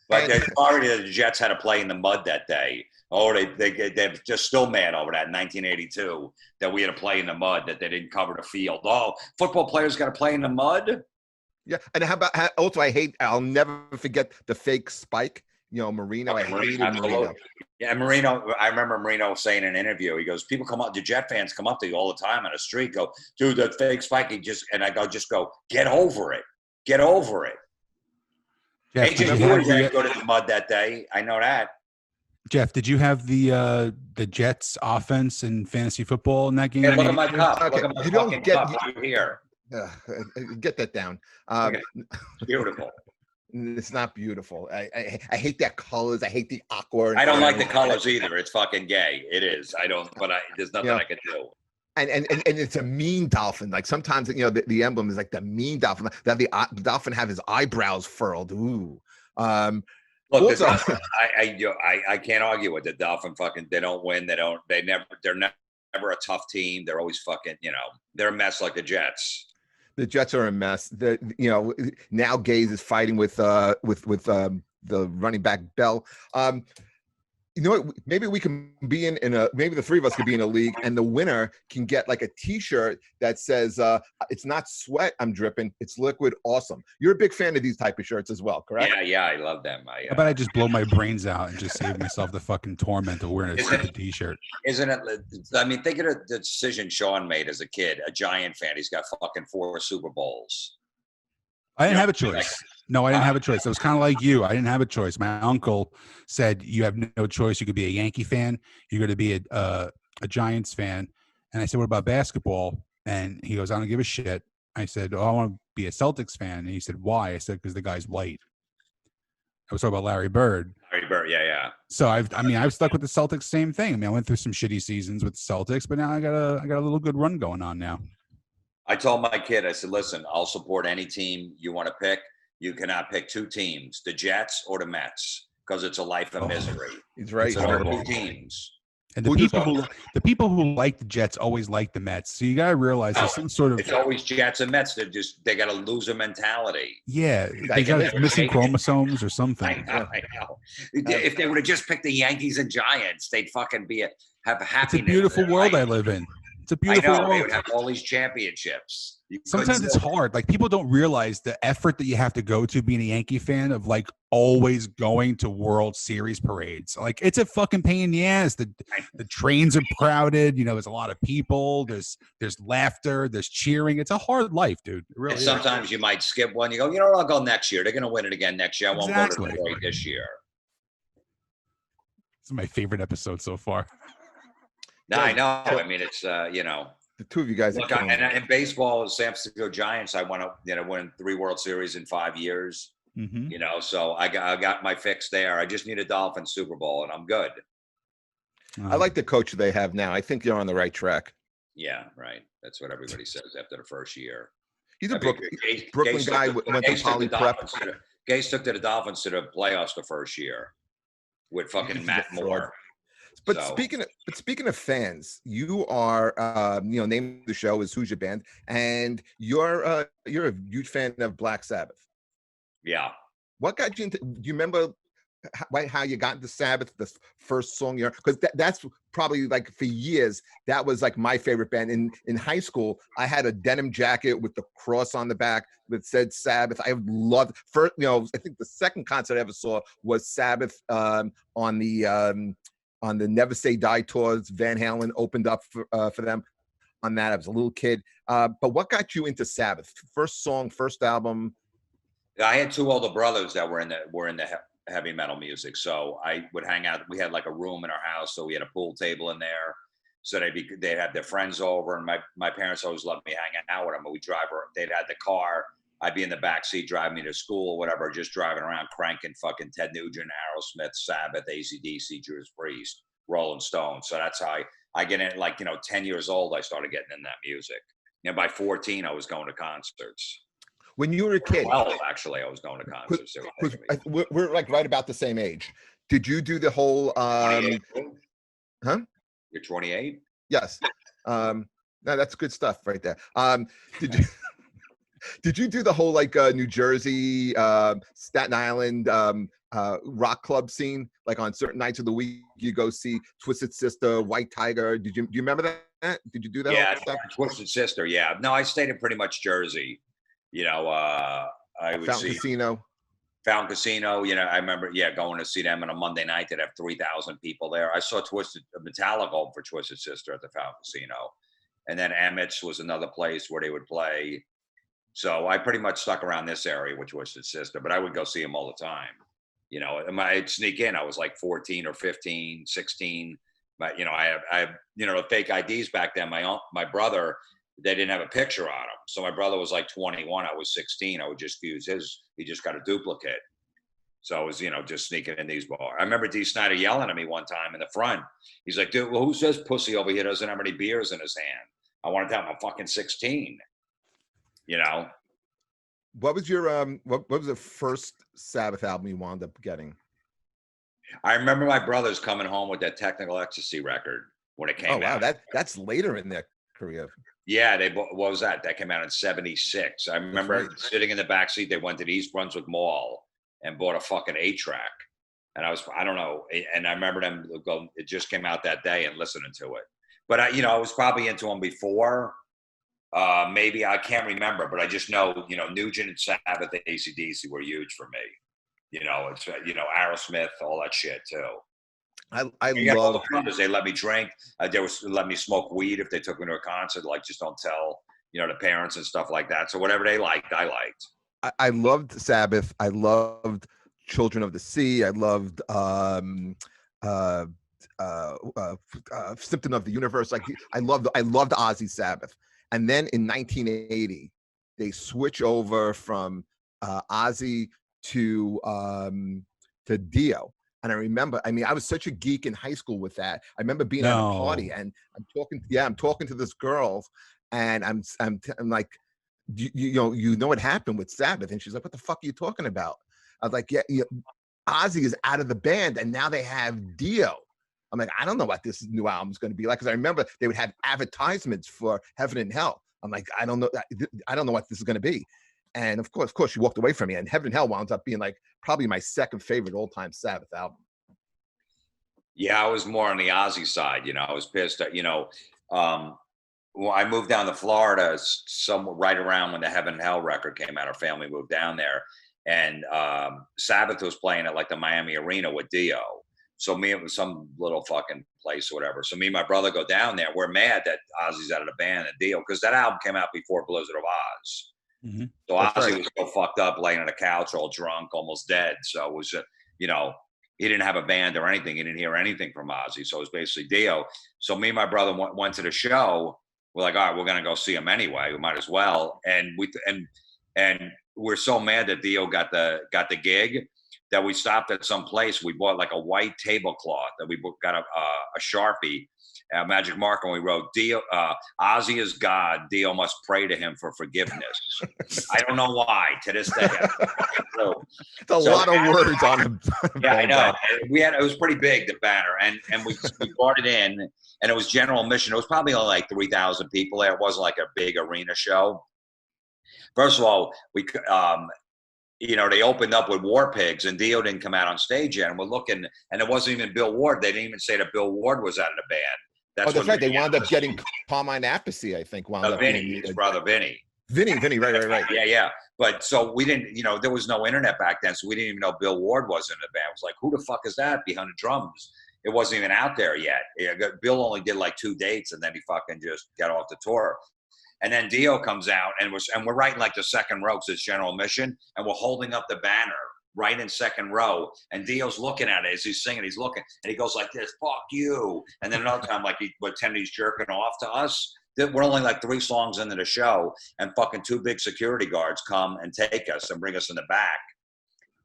But they're sorry that the Jets had to play in the mud that day. Oh, they're just still mad over that in 1982 that we had to play in the mud, that they didn't cover the field. Oh, football players got to play in the mud? Yeah. And I'll never forget the fake spike. You know, Marino. I hated Marino. Yeah, Marino. I remember Marino saying in an interview, he goes, people come up, the Jet fans come up to you all the time on the street, go, dude, that fake spike, and I go, get over it. Get over it. Jeff, AJ Dewey didn't go to the mud that day. I know that. Jeff, did you have the Jets offense in fantasy football in that game? Yeah, look at my cup. Okay. Look at my fucking cup right here. Get that down. Beautiful. It's not beautiful. I hate that colors. I hate the aqua. I don't like the colors either. It's fucking gay. It is. I don't. But there's nothing I can do. And it's a mean dolphin. Like sometimes the emblem is like the mean dolphin. That the dolphin have his eyebrows furled. Ooh. Look, also, I can't argue with the Dolphin. Fucking, they don't win. They're never a tough team. They're always fucking. They're a mess like the Jets. The Jets are a mess. Now Gase is fighting with the running back Bell. Maybe we can be maybe the three of us could be in a league, and the winner can get like a T-shirt that says, "It's not sweat I'm dripping, it's liquid awesome." You're a big fan of these type of shirts as well, correct? Yeah, I love them. How about I just blow my brains out and just save myself the fucking torment of wearing a stupid T-shirt? Isn't it? I mean, think of the decision Sean made as a kid, a Giant fan. He's got fucking 4 Super Bowls. I didn't have a choice. No, I didn't have a choice. I was kind of like you. I didn't have a choice. My uncle said, you have no choice. You could be a Yankee fan. You're going to be a Giants fan. And I said, what about basketball? And he goes, I don't give a shit. I said, I want to be a Celtics fan. And he said, why? I said, because the guy's white. I was talking about Larry Bird. Larry Bird, yeah. So I've stuck with the Celtics, same thing. I mean, I went through some shitty seasons with the Celtics, but now I got a little good run going on now. I told my kid, I said, listen, I'll support any team you want to pick. You cannot pick 2 teams, the Jets or the Mets, because it's a life of misery. He's right. It's 2 teams. And the people who like the Jets always like the Mets. So you gotta realize there's some sort of. It's always Jets and Mets. They got a loser mentality. Yeah, they got missing chromosomes or something. I know. If they would have just picked the Yankees and Giants, they'd fucking have happiness. It's a beautiful world I live in. It's a beautiful world. They would have all these championships. Sometimes it's hard. Like people don't realize the effort that you have to go to being a Yankee fan of like always going to World Series parades. Like it's a fucking pain in the ass. The trains are crowded. You know, there's a lot of people. There's laughter. There's cheering. It's a hard life, dude. It really sometimes you might skip one. You go, I'll go next year. They're going to win it again next year. I won't go to Detroit this year. This is my favorite episode so far. No, I know. I mean, it's the two of you guys. Look, and in baseball, San Francisco Giants, I won win 3 World Series in 5 years. Mm-hmm. So I got my fix there. I just need a Dolphins Super Bowl, and I'm good. I like the coach they have now. I think you're on the right track. Yeah, right. That's what everybody says after the first year. He's a Brooklyn guy. Went to Poly Prep. Gase took to the Dolphins to the playoffs the first year with fucking Matt Moore. But speaking of fans, you are name of the show is Who's Your Band, and you're a huge fan of Black Sabbath. Yeah. What got you into? Do you remember how you got into Sabbath? The first song because that's probably like for years that was like my favorite band. In high school, I had a denim jacket with the cross on the back that said Sabbath. I loved first. I think the second concert I ever saw was Sabbath on the Never Say Die tours. Van Halen opened up for them on that. I was a little kid. But what got you into Sabbath? First song, first album? I had 2 older brothers that were in the heavy metal music. So I would hang out. We had like a room in our house. So we had a pool table in there. So they'd have their friends over. And my parents always loved me hanging out with them. But they'd have the car. I'd be in the back seat driving me to school, whatever, just driving around cranking fucking Ted Nugent, Aerosmith, Sabbath, AC/DC, Judas Priest, Rolling Stones. So that's how I get in. 10 years old, I started getting in that music. By 14, I was going to concerts. When you were a kid? Well, actually, I was going to concerts. We're like right about the same age. Did you do the whole? Huh? You're 28. Yes. No, that's good stuff right there. Did you do the whole New Jersey, Staten Island rock club scene? Like on certain nights of the week, you go see Twisted Sister, White Tiger. Do you remember that? Did you do that? Yeah, Twisted Sister. Yeah. No, I stayed in pretty much Jersey. I would Fountain Casino. Fountain Casino. I remember, going to see them on a Monday night. They'd have 3,000 people there. I saw Metallica for Twisted Sister at the Fountain Casino, and then Emmett's was another place where they would play. So I pretty much stuck around this area with Twisted Sister, but I would go see them all the time. I'd sneak in. I was like 14 or 15, 16. But, I have the fake IDs back then. My brother, they didn't have a picture on him. So my brother was like 21. I was 16. I would just use his. He just got a duplicate. So I was, just sneaking in these bars. I remember D. Snyder yelling at me one time in the front. He's like, dude, well, who says pussy over here doesn't have any beers in his hand? I wanted to have my fucking 16. What was your what was the first Sabbath album you wound up getting? I remember my brothers coming home with that Technical Ecstasy record when it came out. Oh wow, that's later in their career. Yeah, what was that? That came out in '76. I remember sitting in the back seat. They went to the East Brunswick Mall and bought a fucking 8-track. And I don't know. And I remember them go, it just came out that day and listening to it. But I was probably into them before. Maybe I can't remember, but I just know, Nugent and Sabbath, AC/DC were huge for me. It's Aerosmith, all that shit too. I love the brothers. They let me drink. They let me smoke weed if they took me to a concert. Like, just don't tell, the parents and stuff like that. So whatever they liked, I liked. I loved Sabbath. I loved Children of the Sea. I loved Symptom of the Universe. I loved Ozzy Sabbath. And then in 1980, they switch over from Ozzy to Dio. And I remember, I was such a geek in high school with that. I remember being at a party and I'm talking to this girl, and I'm like, you know what happened with Sabbath? And she's like, what the fuck are you talking about? I was like, yeah, Ozzy is out of the band, and now they have Dio. I'm like, I don't know what this new album's going to be like, because I remember they would have advertisements for Heaven and Hell. I'm like, I don't know what this is going to be. And of course, she walked away from me. And Heaven and Hell wound up being like probably my second favorite all-time Sabbath album. Yeah, I was more on the Ozzy side. I was pissed at, well, I moved down to Florida right around when the Heaven and Hell record came out. Our family moved down there, and Sabbath was playing at like the Miami Arena with Dio. So it was some little fucking place or whatever. So me and my brother go down there. We're mad that Ozzy's out of the band and Dio, because that album came out before Blizzard of Oz. Mm-hmm. So Ozzy was so fucked up, laying on the couch, all drunk, almost dead. So it was, he didn't have a band or anything. He didn't hear anything from Ozzy. So it was basically Dio. So me and my brother went to the show. We're like, all right, we're gonna go see him anyway. We might as well. And we're so mad that Dio got the gig that we stopped at some place. We bought like a white tablecloth that we got a Sharpie, a magic marker, and we wrote, Dio, Ozzy is God. Dio must pray to him for forgiveness. I don't know why to this day. It's a lot of words on him. Yeah, I know. It was pretty big, the banner, and we brought it in, and it was general admission. It was probably only like 3,000 people there. It wasn't like a big arena show. First of all, they opened up with War Pigs, and Dio didn't come out on stage yet. And we're looking, and it wasn't even Bill Ward. They didn't even say that Bill Ward was out of the band. That's right. They wound up getting Carmine Appice, I think. Vinny, his brother Vinny. Vinny, right. Yeah. But so we didn't, there was no internet back then, so we didn't even know Bill Ward was in the band. It was like, who the fuck is that behind the drums? It wasn't even out there yet. Bill only did like 2 dates, and then he fucking just got off the tour. And then Dio comes out, and we're right in like the second row, because it's general admission, and we're holding up the banner right in second row, and Dio's looking at it as he's singing. He's looking, and he goes like this, "Fuck you!" And then another time, like he pretended he's jerking off to us. We're only like 3 songs into the show, and fucking 2 big security guards come and take us and bring us in the back.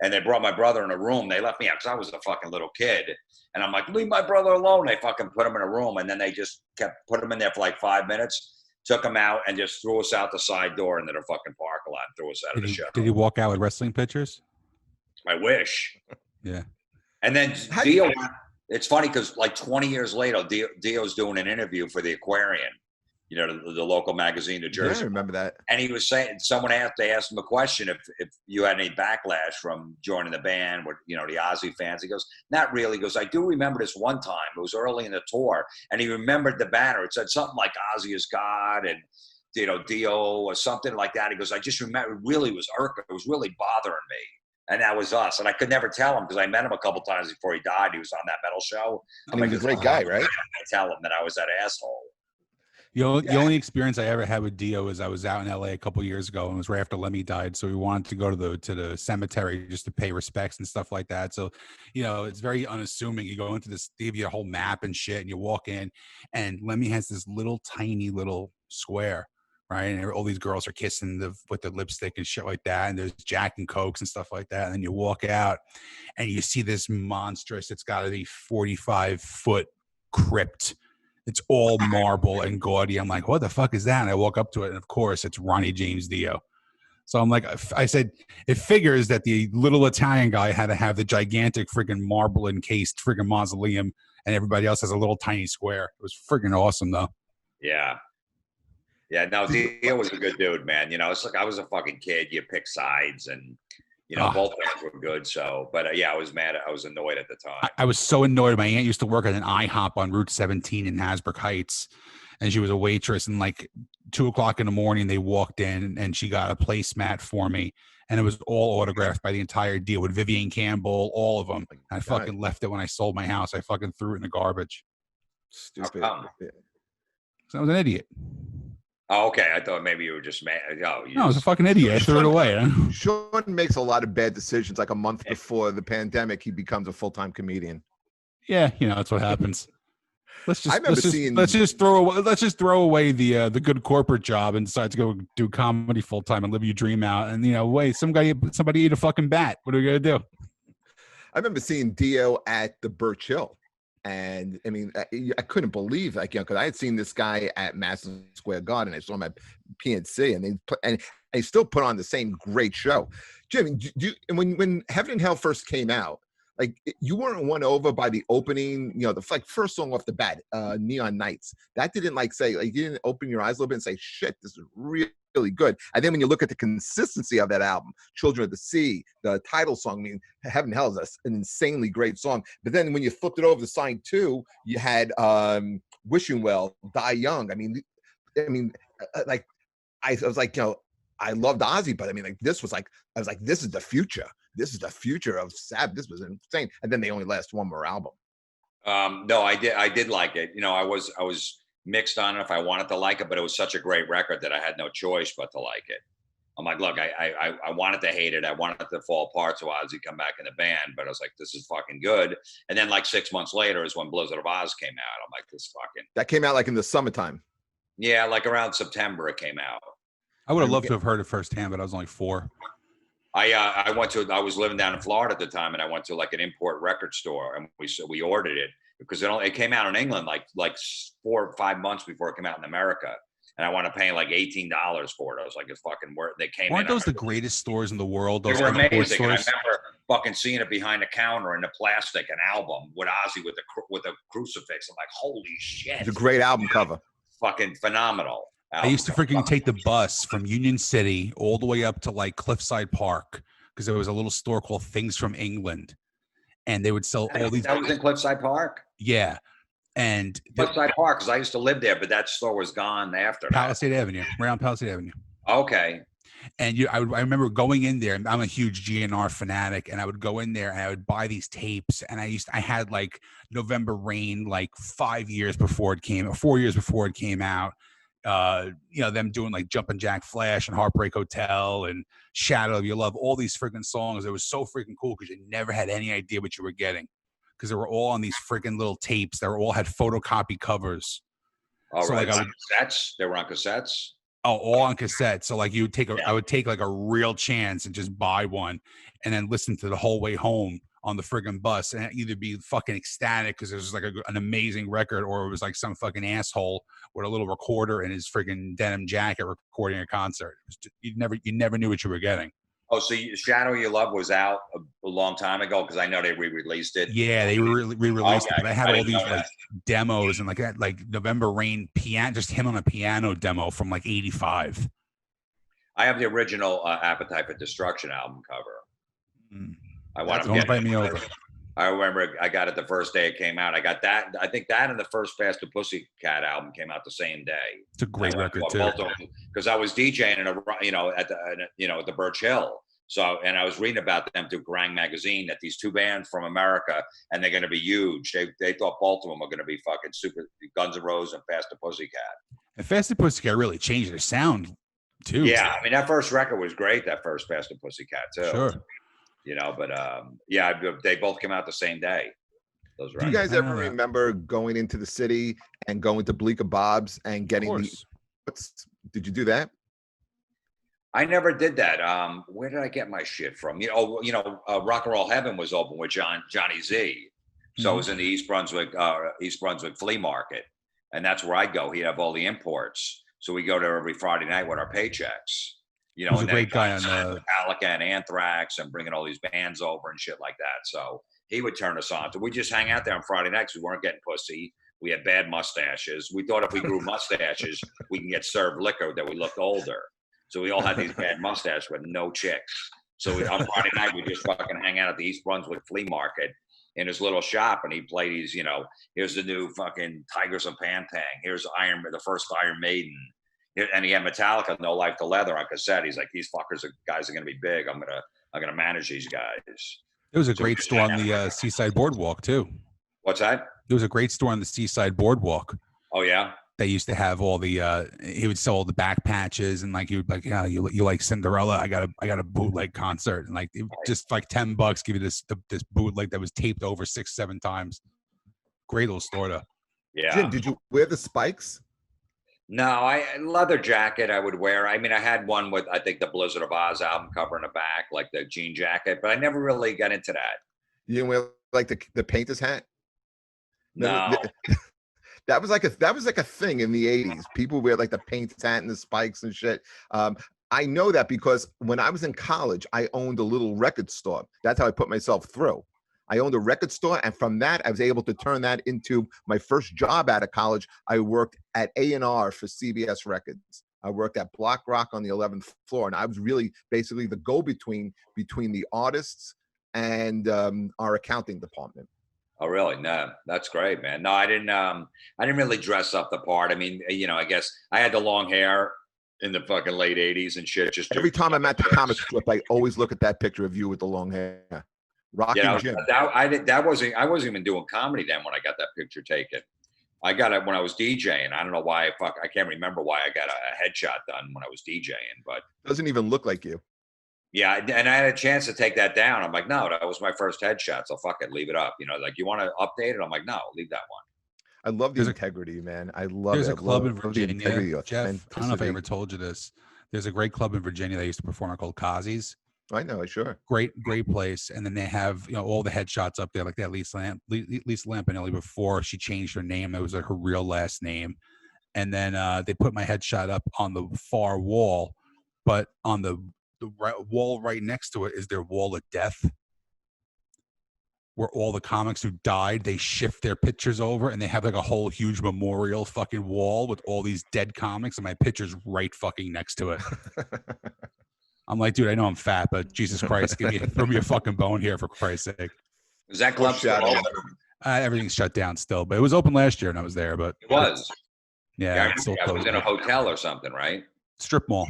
And they brought my brother in a room. They left me out because I was a fucking little kid. And I'm like, leave my brother alone. They fucking put him in a room, and then they just kept put him in there for like 5 minutes. Took him out and just threw us out the side door into the fucking parking lot. Threw us out of the show. Did he walk out with wrestling pictures? I wish. Yeah. And then Dio, it's funny because like 20 years later, Dio's doing an interview for the Aquarian, the local magazine, New Jersey. Yeah, I remember that. And he was saying, they asked him a question if you had any backlash from joining the band with, the Ozzy fans. He goes, not really. He goes, I do remember this one time. It was early in the tour. And he remembered the banner. It said something like Ozzy is God and, Dio or something like that. He goes, I just remember it really was irking. It was really bothering me. And that was us. And I could never tell him because I met him a couple times before he died. He was on that metal show. And he was a great guy, right? I tell him that I was that asshole. The only experience I ever had with Dio is I was out in LA a couple years ago, and it was right after Lemmy died. So we wanted to go to the cemetery just to pay respects and stuff like that. So, it's very unassuming. You go into this, they give you a whole map and shit, and you walk in, and Lemmy has this tiny little square, right? And all these girls are kissing with the lipstick and shit like that. And there's Jack and Cokes and stuff like that. And then you walk out, and you see this monstrous, it's got to be 45-foot crypt. It's all marble and gaudy. I'm like, what the fuck is that? And I walk up to it, and of course, it's Ronnie James Dio. So I'm like, I said, it figures that the little Italian guy had to have the gigantic friggin' marble encased friggin' mausoleum, and everybody else has a little tiny square. It was friggin' awesome, though. Yeah. Yeah, no, Dio was a good dude, man. It's like I was a fucking kid. You pick sides, and both bands were good. So, but I was mad. I was annoyed at the time. I was so annoyed. My aunt used to work at an IHOP on Route 17 in Hasbrook Heights, and she was a waitress. And like 2:00 in the morning, they walked in, and she got a placemat for me, and it was all autographed by the entire deal with Vivian Campbell, all of them. I fucking left it when I sold my house. I fucking threw it in the garbage. Stupid. So I was an idiot. Oh, okay. I thought maybe you were just mad. No, I was a fucking idiot. I threw it away. Sean makes a lot of bad decisions. Like a month before the pandemic, he becomes a full-time comedian. Yeah, that's what happens. Let's just throw away the good corporate job and decide to go do comedy full time and live your dream out. And somebody eat a fucking bat. What are we gonna do? I remember seeing Dio at the Birch Hill. And I mean, I couldn't believe, because I had seen this guy at Madison Square Garden. I saw him at PNC, and they still put on the same great show. Jim, when Heaven and Hell first came out, you weren't won over by the opening, the like first song off the bat, Neon Nights. That didn't say, like, you didn't open your eyes a little bit and say, shit, this is really good. And then when you look at the consistency of that album, Children of the Sea, the title song, I mean, Heaven and Hell is an insanely great song. But then when you flipped it over to side 2, you had Wishing Well, Die Young. I mean, like, I was like, I loved Ozzy, but I mean, like, this was like, I was like, this is the future. This is the future of Sabbath. This was insane. And then they only last one more album. No, I did like it. I was mixed on it if I wanted to like it, but it was such a great record that I had no choice but to like it. I'm like, look, I wanted to hate it. I wanted it to fall apart so Ozzy come back in the band, but I was like, this is fucking good. And then like 6 months later is when Blizzard of Oz came out. I'm like, this fucking. That came out like in the summertime. Yeah, like around September it came out. I would have loved to have heard it firsthand, but I was only 4. I was living down in Florida at the time, and I went to like an import record store, and we ordered it because it came out in England like 4 or 5 months before it came out in America, and I wound up paying like $18 for it. I was like, it's fucking worth. They came. Weren't those the greatest stores in the world? Those they were amazing. Stores? And I remember fucking seeing it behind the counter in the plastic, an album with Ozzy with a crucifix. I'm like, holy shit! It's a great album cover. Fucking phenomenal. I used to freaking take the bus from Union City all the way up to like Cliffside Park because there was a little store called Things from England, and they would sell all these. That was in Cliffside Park. Yeah, and Cliffside Park, because I used to live there, but that store was gone after Palisade Avenue, around Palisade Avenue. Okay. And I remember going in there, and I'm a huge GNR fanatic, and I would go in there and I would buy these tapes, and I had like November Rain like 5 years before it came, or 4 years before it came out. Them doing like Jumpin' Jack Flash and Heartbreak Hotel and Shadow of Your Love, all these freaking songs. It was so freaking cool because you never had any idea what you were getting because they were all on these freaking little tapes. They all had photocopy covers. All so right. Like cassettes. They were on cassettes. Oh, all on cassette. So like I would take like a real chance and just buy one and then listen to the whole way home on the friggin' bus and either be fucking ecstatic because it was like an amazing record, or it was like some fucking asshole with a little recorder in his friggin' denim jacket recording a concert. You never knew what you were getting. Oh, so Shadow of Your Love was out a long time ago because I know they re-released it. Yeah, they re-released it. But I had all these like demos and like that, like November Rain piano, just him on a piano demo from like '85. I have the original Appetite for Destruction album cover. I want to invite me over. I remember I got it the first day it came out. I got that. I think that and the first Faster Pussycat album came out the same day. It's a great record too. Because I was DJing at the Birch Hill. So, and I was reading about them through Kerrang! Magazine that these two bands from America, and they're going to be huge. They thought both of them were going to be fucking super Guns N' Roses and Faster Pussycat. And Faster Pussycat really changed their sound too. Yeah, I mean that first record was great. That first Faster Pussycat too. Sure. They both came out the same day. Those Do you guys ever remember going into the city and going to Bleecker Bob's and getting did you do that? I never did that. Where did I get my shit from? Rock and Roll Heaven was open with Johnny Z. So it was in the East Brunswick flea market. And that's where I go. He'd have all the imports. So we go there every Friday night with our paychecks. He was a great guy on Metallica and Anthrax and bringing all these bands over and shit like that. So he would turn us on. So we just hang out there on Friday nights. We weren't getting pussy. We had bad mustaches. We thought if we grew mustaches, we can get served liquor that we looked older. So we all had these bad mustaches with no chicks. So on Friday night, we just fucking hang out at the East Brunswick flea market in his little shop. And he played these, here's the new fucking Tigers of Pantang. Here's the first Iron Maiden. And he had Metallica, No Life to Leather on cassette. He's like, these guys are gonna be big. I'm gonna manage these guys. There was a great store on the Seaside Boardwalk too. What's that? There was a great store on the Seaside Boardwalk. Oh yeah. They used to have all the. He would sell all the back patches and like he would like, you like Cinderella? I got a bootleg concert and like just like $10 give you this bootleg that was taped over 6-7 times. Great little store though. Yeah. Jim, did you wear the spikes? No, leather jacket I would wear. I mean, I had one with, I think, the Blizzard of Oz album cover in the back, like the jean jacket, but I never really got into that. You didn't wear like the painter's hat? No. That was like a thing in the 80s. People wear like the painter's hat and the spikes and shit. I know that because when I was in college, I owned a little record store. That's how I put myself through. I owned a record store, and from that, I was able to turn that into my first job out of college. I worked at A&R for CBS Records. I worked at Block Rock on the 11th floor, and I was really basically the go-between between the artists and our accounting department. Oh, really? No, that's great, man. No, I didn't really dress up the part. I mean, I guess I had the long hair in the fucking late 80s and shit. Just every time I'm at the comic strip, I always look at that picture of you with the long hair. Rocking Jim. I wasn't even doing comedy then when I got that picture taken. I got it when I was DJing. I don't know why. I can't remember why I got a headshot done when I was DJing. But doesn't even look like you. Yeah, and I had a chance to take that down. I'm like, no, that was my first headshot, so fuck it, leave it up. Like, you want to update it? I'm like, no, leave that one. I love the integrity, man. I love it. There's a club in Virginia, Jeff. I don't know if I ever told you this. There's a great club in Virginia that used to perform called Kazi's. I know, sure. Great place. And then they have, all the headshots up there, like that Lisa Lampanelli before she changed her name. That was like her real last name. And then they put my headshot up on the far wall, but on the wall right next to it is their wall of death, where all the comics who died, they shift their pictures over, and they have like a whole huge memorial fucking wall with all these dead comics, and my picture's right fucking next to it. I'm like, dude, I know I'm fat, but Jesus Christ, throw me a fucking bone here, for Christ's sake. Is that club shut down? Everything's shut down still, but it was open last year and I was there. But it was. Yeah, I was in a hotel or something, right? Strip mall.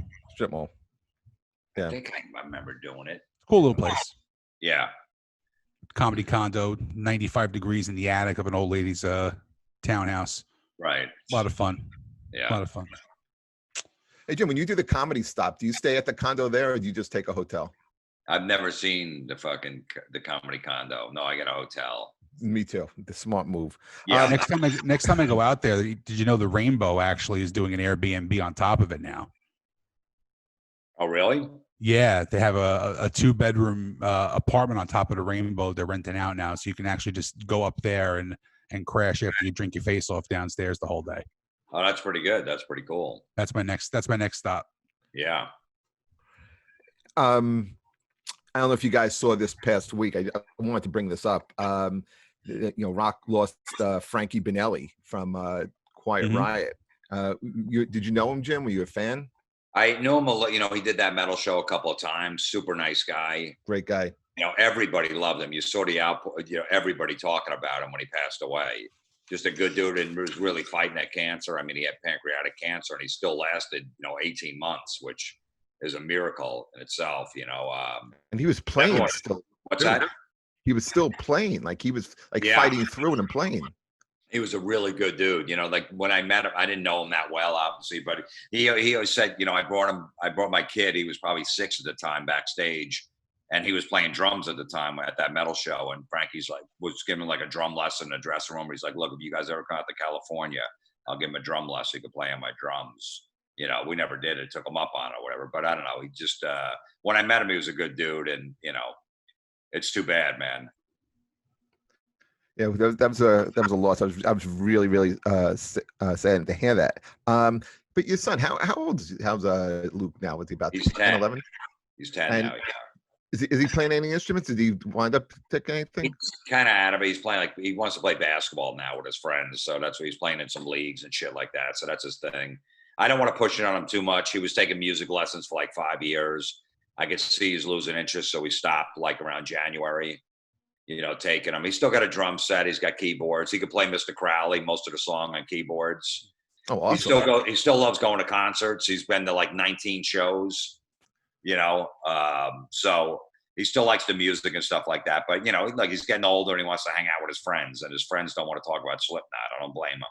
Yeah, I think I remember doing it. Cool little place. Yeah. Comedy condo, 95 degrees in the attic of an old lady's townhouse. Right. A lot of fun. Yeah. A lot of fun. Hey, Jim, when you do the comedy stop, do you stay at the condo there, or do you just take a hotel? I've never seen the comedy condo. No, I got a hotel. Me too. The smart move. Yeah. Next time I go out there, did you know the Rainbow actually is doing an Airbnb on top of it now? Oh, really? Yeah, they have a 2-bedroom apartment on top of the Rainbow they're renting out now, so you can actually just go up there and crash after you drink your face off downstairs the whole day. Oh, that's pretty good. That's pretty cool. That's my next stop. Yeah. I don't know if you guys saw this past week. I wanted to bring this up. Rock lost Frankie Bonelli from Quiet Riot. Did you know him, Jim? Were you a fan? I know him. He did that metal show a couple of times. Super nice guy. Great guy. Everybody loved him. You saw the output. Everybody talking about him when he passed away. Just a good dude and was really fighting that cancer. I mean, he had pancreatic cancer and he still lasted, 18 months, which is a miracle in itself, And he was playing still. What's that? He was still playing. Like he was fighting through it and playing. He was a really good dude. Like when I met him, I didn't know him that well, obviously, but he always said, I brought my kid. He was probably 6 at the time backstage. And he was playing drums at the time at that metal show. And Frankie's was giving a drum lesson in the dressing room. He's like, look, if you guys ever come out to California, I'll give him a drum lesson. He could play on my drums. We never did it, took him up on it or whatever. But I don't know. He just, when I met him, he was a good dude. And, it's too bad, man. Yeah, that was a loss. I was really, really sad to hear that. But your son, how old how's Luke now? Was he about 10, 11? He's 10 now, yeah. Is he playing any instruments? Did he wind up taking anything? He's kind of out of it. He's playing he wants to play basketball now with his friends. So that's what he's playing in some leagues and shit like that. So that's his thing. I don't want to push it on him too much. He was taking music lessons for 5 years. I could see he's losing interest. So we stopped around January, taking him. He's still got a drum set. He's got keyboards. He could play Mr. Crowley, most of the song on keyboards. Oh, awesome. He still loves going to concerts. He's been to 19 shows. So he still likes the music and stuff like that. But, he's getting older and he wants to hang out with his friends, and his friends don't want to talk about Slipknot. I don't blame him.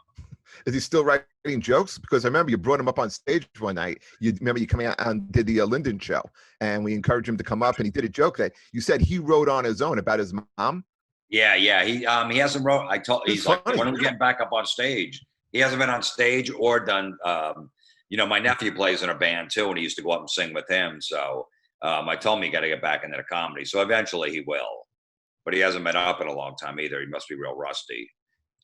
Is he still writing jokes? Because I remember you brought him up on stage one night. You coming out and did the Linden show, and we encouraged him to come up, and he did a joke that you said he wrote on his own about his mom. Yeah. He hasn't wrote. He's like, when are we getting back up on stage? He hasn't been on stage or done. My nephew plays in a band too, and he used to go up and sing with him. So I told him he got to get back into the comedy. So eventually he will, but he hasn't been up in a long time either. He must be real rusty.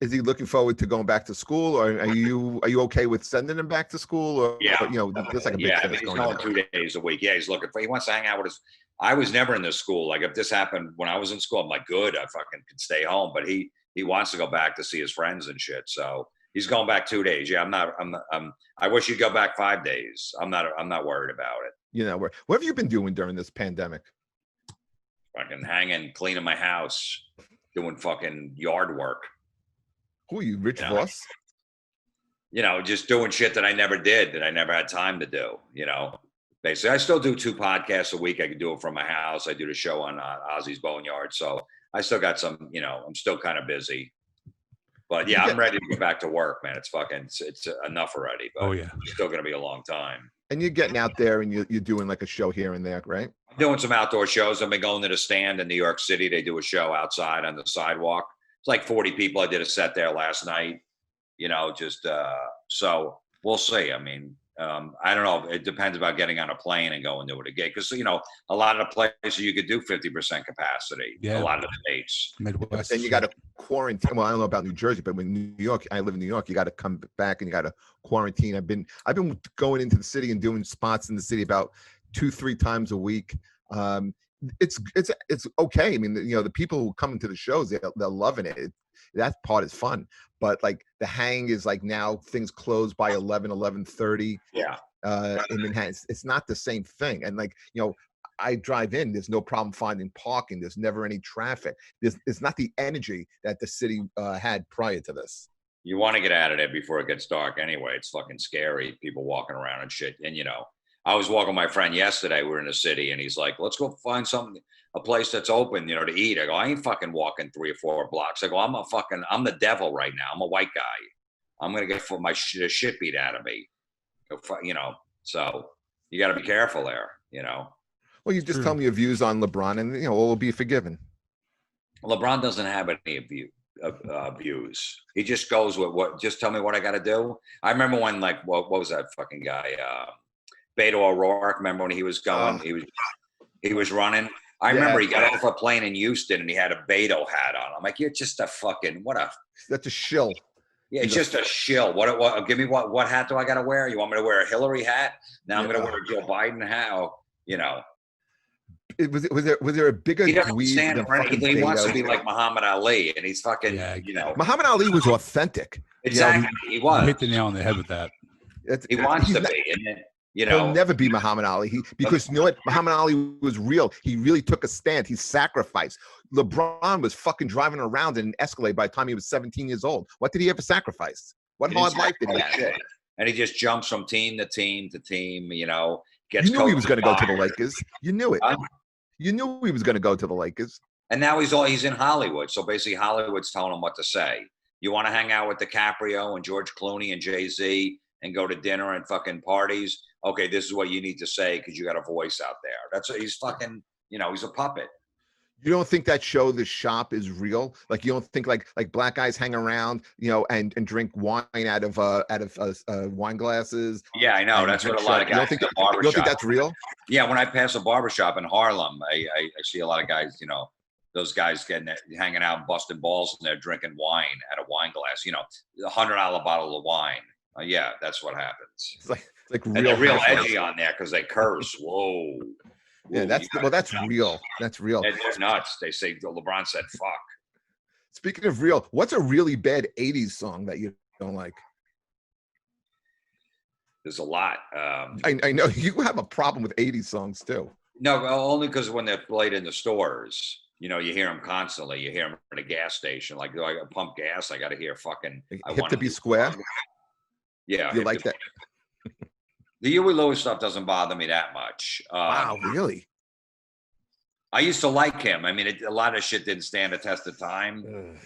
Is he looking forward to going back to school, or are you okay with sending him back to school? Or yeah, that's like a big thing. He's going 2 days a week. Yeah, he wants to hang out with his. I was never in this school. Like if this happened when I was in school, I'm like, good, I fucking could stay home. But he wants to go back to see his friends and shit. So he's going back 2 days. Yeah, I wish he'd go back 5 days. I'm not worried about it. You know, what have you been doing during this pandemic? Fucking hanging, cleaning my house, doing fucking yard work. Who are you, Rich Voss? You know, just doing shit that I never did, that I never had time to do, you know. Basically, I still do 2 podcasts a week. I can do it from my house. I do the show on Ozzy's Boneyard. So I still got some, you know, I'm still kind of busy. But yeah, I'm ready to get back to work, man. It's enough already. But it's still going to be a long time. And you're getting out there and you're doing like a show here and there, right? I'm doing some outdoor shows. I've been going to the Stand in New York City. They do a show outside on the sidewalk. It's like 40 people. I did a set there last night. You know, just so we'll see. I mean, I don't know. It depends about getting on a plane and going to it again. Because, you know, a lot of the places you could do 50% capacity. Yeah. A lot of the states. Midwest. And you got to quarantine. Well, I don't know about New Jersey, but when New York, I live in New York, you got to come back and you got to quarantine. I've been going into the city and doing spots in the city about 2-3 times a week. It's okay. I mean, you know, the people who come into the shows, they're loving it. That part is fun. But like the hang is like now things close by 11:30. Yeah. In Manhattan, it's not the same thing. And like, you know, I drive in, there's no problem finding parking. There's never any traffic. It's not the energy that the city had prior to this. You want to get out of there before it gets dark anyway. It's fucking scary. People walking around and shit. And, you know, I was walking with my friend yesterday. We were in the city and he's like, let's go find a place that's open, you know, to eat. I go, I ain't fucking walking 3 or 4 blocks. I go, I'm the devil right now. I'm a white guy. I'm going to get my shit beat out of me. You know, so you got to be careful there, you know. Well, you just tell me your views on LeBron and, you know, all will be forgiven. LeBron doesn't have any views. He just goes with just tell me what I got to do. I remember when, like, what was that fucking guy? Beto O'Rourke. Remember when he was going? He was running. I remember he got off a plane in Houston and he had a Beto hat on. I'm like, you're just a fucking that's a shill. Yeah, it's just a shill. What? Give me what hat do I got to wear? You want me to wear a Hillary hat? Now I'm going to wear a Joe Biden hat. Oh, you know. Was there a bigger dweeb than fucking He wants to be like Muhammad Ali, and he's fucking, you know. Muhammad Ali was authentic. Exactly, he was. You hit the nail on the head with that. He wants to be, and then, you know. He'll never be Muhammad Ali. Because you know what? Muhammad Ali was real. He really took a stand. He sacrificed. LeBron was fucking driving around in an Escalade by the time he was 17 years old. What did he ever sacrifice? What hard life did he have? And he just jumps from team to team to team, you know. You knew he was going to go to the Lakers. You knew it. You knew he was going to go to the Lakers. And now he's in Hollywood. So basically Hollywood's telling him what to say. You want to hang out with DiCaprio and George Clooney and Jay-Z and go to dinner and fucking parties? Okay, this is what you need to say because you got a voice out there. That's what he's fucking, you know, he's a puppet. You don't think that show, The Shop, is real? Like you don't think like black guys hang around, you know, and drink wine out of wine glasses? Yeah, I know. That's what a lot of guys. You don't think that's real? Yeah, when I pass a barbershop in Harlem, I see a lot of guys. You know, those guys hanging out, busting balls, and they're drinking wine out of wine glass. You know, $100 bottle of wine. Yeah, that's what happens. It's like and they're real edgy on there because they curse. Whoa. Yeah, that's real. That's real. They're nuts. They say LeBron said fuck. Speaking of real, what's a really bad 80s song that you don't like? There's a lot. I know you have a problem with 80s songs too. No, only because when they're played in the stores, you know, you hear them constantly. You hear them at a gas station. Like, do I got to pump gas? I got to hear fucking. Hip to be square. Yeah, you like that? The Huey Lewis stuff doesn't bother me that much. Wow, really? I used to like him. I mean, a lot of shit didn't stand the test of time.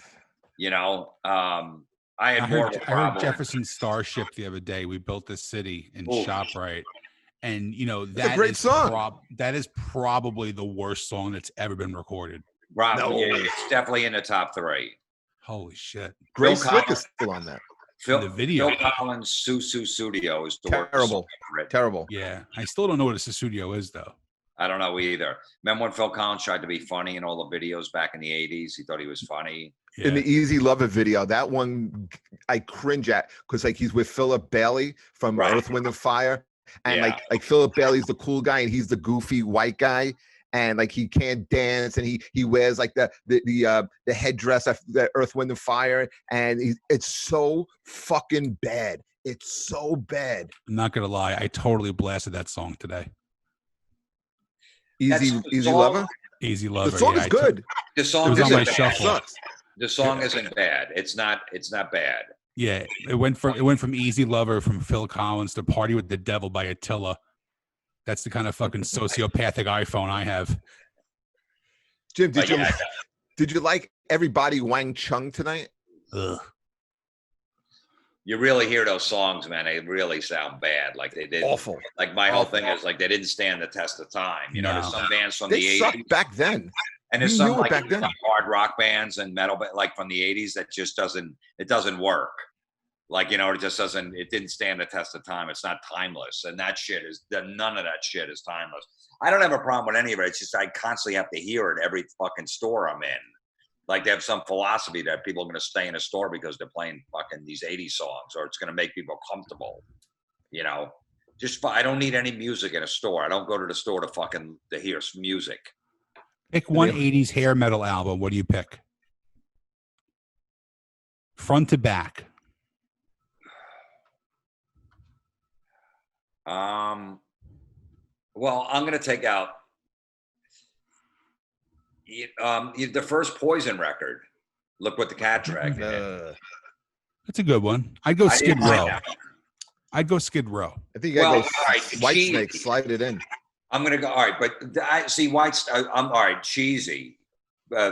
You know, I heard Jefferson Starship the other day. We built this city in ShopRite, and you know that's a great song. That is probably the worst song that's ever been recorded. Rob, yeah, it's definitely in the top 3. Holy shit! Grace Slick is still on that. The video. Phil Collins' Studio is the terrible. Terrible. Yeah, I still don't know what a studio is though. I don't know either. Remember when Phil Collins tried to be funny in all the videos back in the 80s? He thought he was funny. Yeah. In the Easy Lover video, that one I cringe at because like he's with Philip Bailey from Earth, Wind and Fire, and like Philip Bailey's the cool guy and he's the goofy white guy, and like he can't dance, and he wears like the headdress of the Earth, Wind and Fire, and it's so fucking bad. It's so bad. I'm not gonna lie, I totally blasted that song today. Easy Lover. Easy Lover. The song is good. The song was on my isn't bad. shuffle. The song isn't bad. It's not bad. Yeah, it went from Easy Lover from Phil Collins to Party with the Devil by Attila. That's the kind of fucking sociopathic iPhone I have. Jim, did you like Everybody Wang Chung tonight? Ugh. You really hear those songs, man. They really sound bad. Like they did. Awful. Like my whole thing is like they didn't stand the test of time. You know, there's some bands from the 80s. Sucked back then. And there's some like some hard rock bands and metal, like from the 80s that just doesn't work. Like, you know, it didn't stand the test of time. It's not timeless. And none of that shit is timeless. I don't have a problem with any of it. It's just I constantly have to hear it every fucking store I'm in. Like they have some philosophy that people are going to stay in a store because they're playing fucking these 80s songs, or it's going to make people comfortable. You know, I don't need any music in a store. I don't go to the store to hear some music. Pick one 80s hair metal album. What do you pick? Front to back. Well, I'm going to take out the first Poison record. Look what the cat dragged. That's a good one. I'd go Skid Row. I'd go Skid Row. I think you gotta go Whitesnake. Slide it in. I'm gonna go. All right, but I see I'm all right. Cheesy,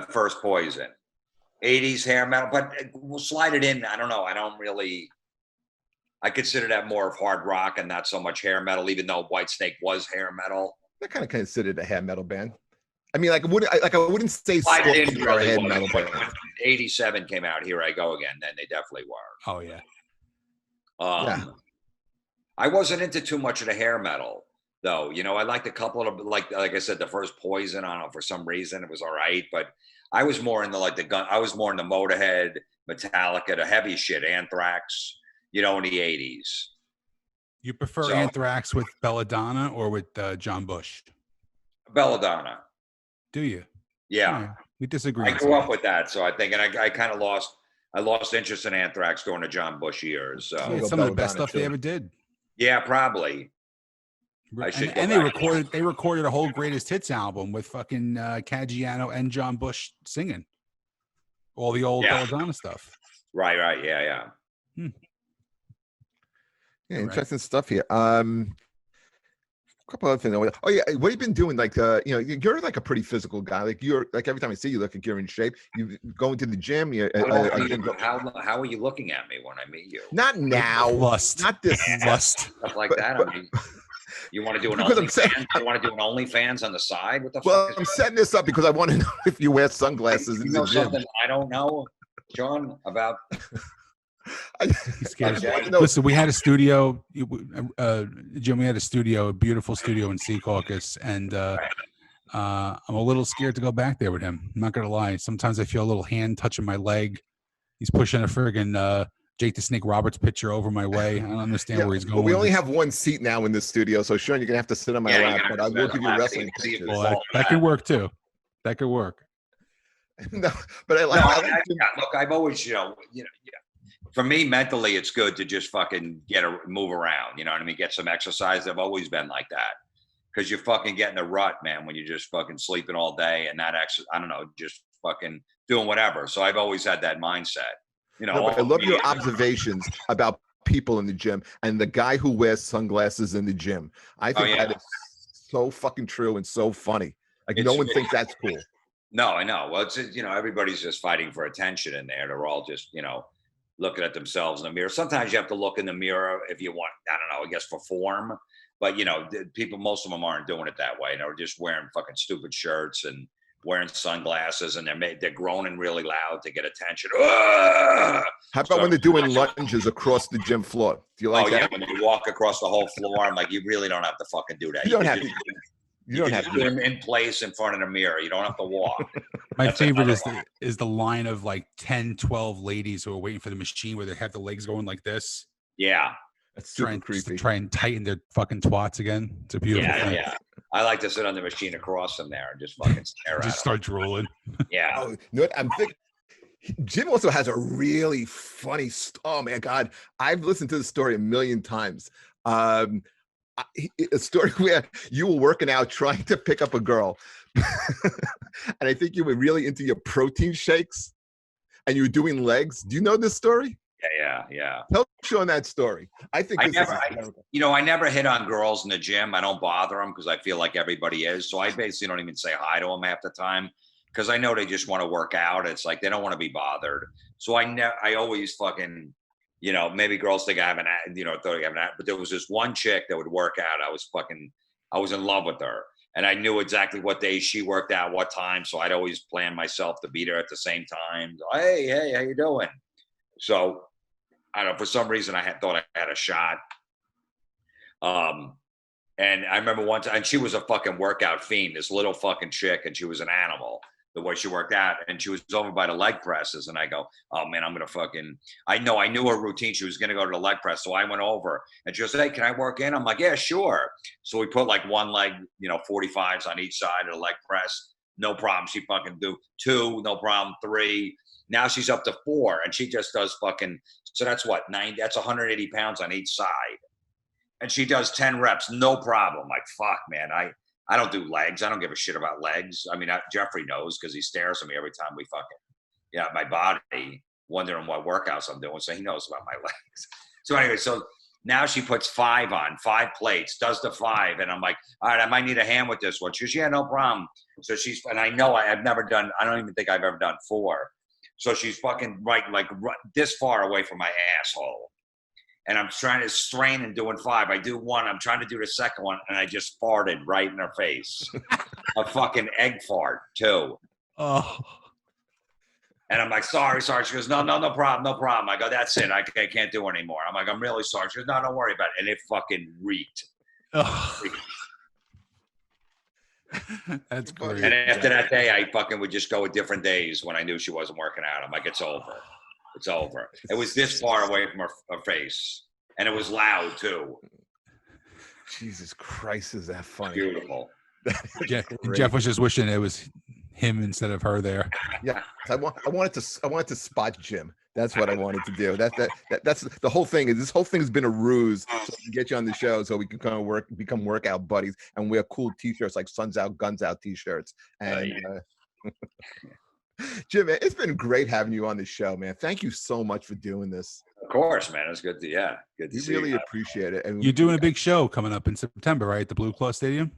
first Poison, 80s hair metal, but we'll slide it in. I don't know. I consider that more of hard rock and not so much hair metal, even though Whitesnake was hair metal. They're kind of considered a hair metal band. I mean, like, I wouldn't say Scorpions are a hair metal band. 87 came out, Here I Go Again, then they definitely were. Oh, yeah. Yeah. I wasn't into too much of the hair metal, though. You know, I liked a couple of, like I said, the first Poison. I don't know, for some reason it was all right, but I was more into I was more into Motorhead, Metallica, the heavy shit, Anthrax, you know, in the 80s. You prefer Anthrax with Belladonna or with John Bush? Belladonna. Do you? Yeah. We disagree. I grew up with that, so I think, and I kind of lost interest in Anthrax during the John Bush years. So it's some of the best stuff they ever did. Yeah, probably. And they recorded a whole greatest hits album with fucking Caggiano and John Bush singing all the old Belladonna stuff. Right. Yeah. Yeah, interesting stuff here. A couple other things. Oh yeah, what have you been doing? Like, you know, you're like a pretty physical guy. Like you're like every time I see you, look like you're in shape. You go into the gym. How are you looking at me when I meet you? Not now. Lust. Not this lust. Stuff like that. I mean, you want to do an OnlyFans? You want to do an OnlyFans on the side? What the fuck? I'm setting this up because I want to know if you wear sunglasses in the gym. Something I don't know, John, about. Listen, we had a studio, Jim. We had a beautiful studio in Secaucus, and I'm a little scared to go back there with him. I'm not gonna lie. Sometimes I feel a little hand touching my leg. He's pushing a friggin' Jake the Snake Roberts picture over my way. I don't understand where he's going. Well, we only have one seat now in the studio, so Sean, you're gonna have to sit on my lap. But I will give you wrestling pictures. Well, that could work too. That could work. No, but look, I've always, you know. For me, mentally, it's good to just fucking move around. You know what I mean? Get some exercise. I've always been like that. Because you fucking get in a rut, man, when you're just fucking sleeping all day and not actually, I don't know, just fucking doing whatever. So I've always had that mindset. You know, I love your observations about people in the gym and the guy who wears sunglasses in the gym. I think that is so fucking true and so funny. Like no one thinks that's cool. No, I know. Well, it's, you know, everybody's just fighting for attention in there. They're all just, you know, looking at themselves in the mirror. Sometimes you have to look in the mirror if you want, I don't know, I guess for form. But, you know, most of them aren't doing it that way. They're just wearing fucking stupid shirts and wearing sunglasses, and they're groaning really loud to get attention. How about when they're doing lunges across the gym floor? Do you like that? Yeah, when you walk across the whole floor, I'm like, you really don't have to fucking do that. You don't have to. You don't have to do them in place in front of the mirror. You don't have to walk. My favorite is the line of like 10, 12 ladies who are waiting for the machine where they have the legs going like this. Yeah. That's super creepy. Try and tighten their fucking twats again. It's a beautiful thing. Yeah. I like to sit on the machine across from there and just fucking stare at Just him. start drooling. Yeah. Oh, you know what? I'm thinking Jim also has a really funny. Oh man, God, I've listened to the story a million times. A story where you were working out trying to pick up a girl, and I think you were really into your protein shakes, and you were doing legs. Do you know this story? Yeah. Tell Sean that story. I think I this never, is I, hysterical. you know, I never hit on girls in the gym. I don't bother them because I feel like everybody is. So I basically don't even say hi to them half the time because I know they just want to work out. It's like they don't want to be bothered. So I always fucking, you know, maybe girls think I have thought I have but there was this one chick that would work out. I was in love with her. And I knew exactly what days she worked out, what time. So I'd always plan myself to beat her at the same time. Hey, how you doing? So I don't know, for some reason thought I had a shot. And I remember one time, and she was a fucking workout fiend, this little fucking chick, and she was an animal the way she worked out. And she was over by the leg presses. And I go, oh man, I'm going to fucking, I knew her routine. She was going to go to the leg press. So I went over and she goes, hey, can I work in? I'm like, yeah, sure. So we put like one leg, 45s on each side of the leg press. No problem. She fucking do 2, no problem. 3. Now she's up to 4 and she just does fucking, so that's what, 9, that's 180 pounds on each side. And she does 10 reps, no problem. Like, fuck, man, I don't do legs. I don't give a shit about legs. I mean, Jeffrey knows because he stares at me every time we fucking, my body, wondering what workouts I'm doing. So he knows about my legs. So anyway, so now she puts 5 on, 5 plates, does the 5. And I'm like, all right, I might need a hand with this one. She goes, yeah, no problem. So and I know I've never done, I don't even think I've ever done 4. So she's fucking right this far away from my asshole. And I'm trying to strain and doing 5. I do 1. I'm trying to do the second one. And I just farted right in her face. A fucking egg fart, too. Oh. And I'm like, sorry. She goes, no problem. I go, that's it. I can't do it anymore. I'm like, I'm really sorry. She goes, no, don't worry about it. And it fucking reeked. Oh. That's great. And after that day, I fucking would just go with different days when I knew she wasn't working out. I'm like, it's over. It's over. It was this far away from her face. And it was loud, too. Jesus Christ, is that funny? Beautiful. Jeff was just wishing it was him instead of her there. Yeah, I wanted to spot Jim. That's what I wanted to do. That's the whole thing. Is this whole thing has been a ruse so we can get you on the show so we can kind of become workout buddies and wear cool T-shirts like "Suns Out, Guns Out" T-shirts. And Jim, man, it's been great having you on the show, man. Thank you so much for doing this. Of course, man. It's good to good to see you. We really appreciate it. And you're doing a big show coming up in September, right? The Blue Claw Stadium.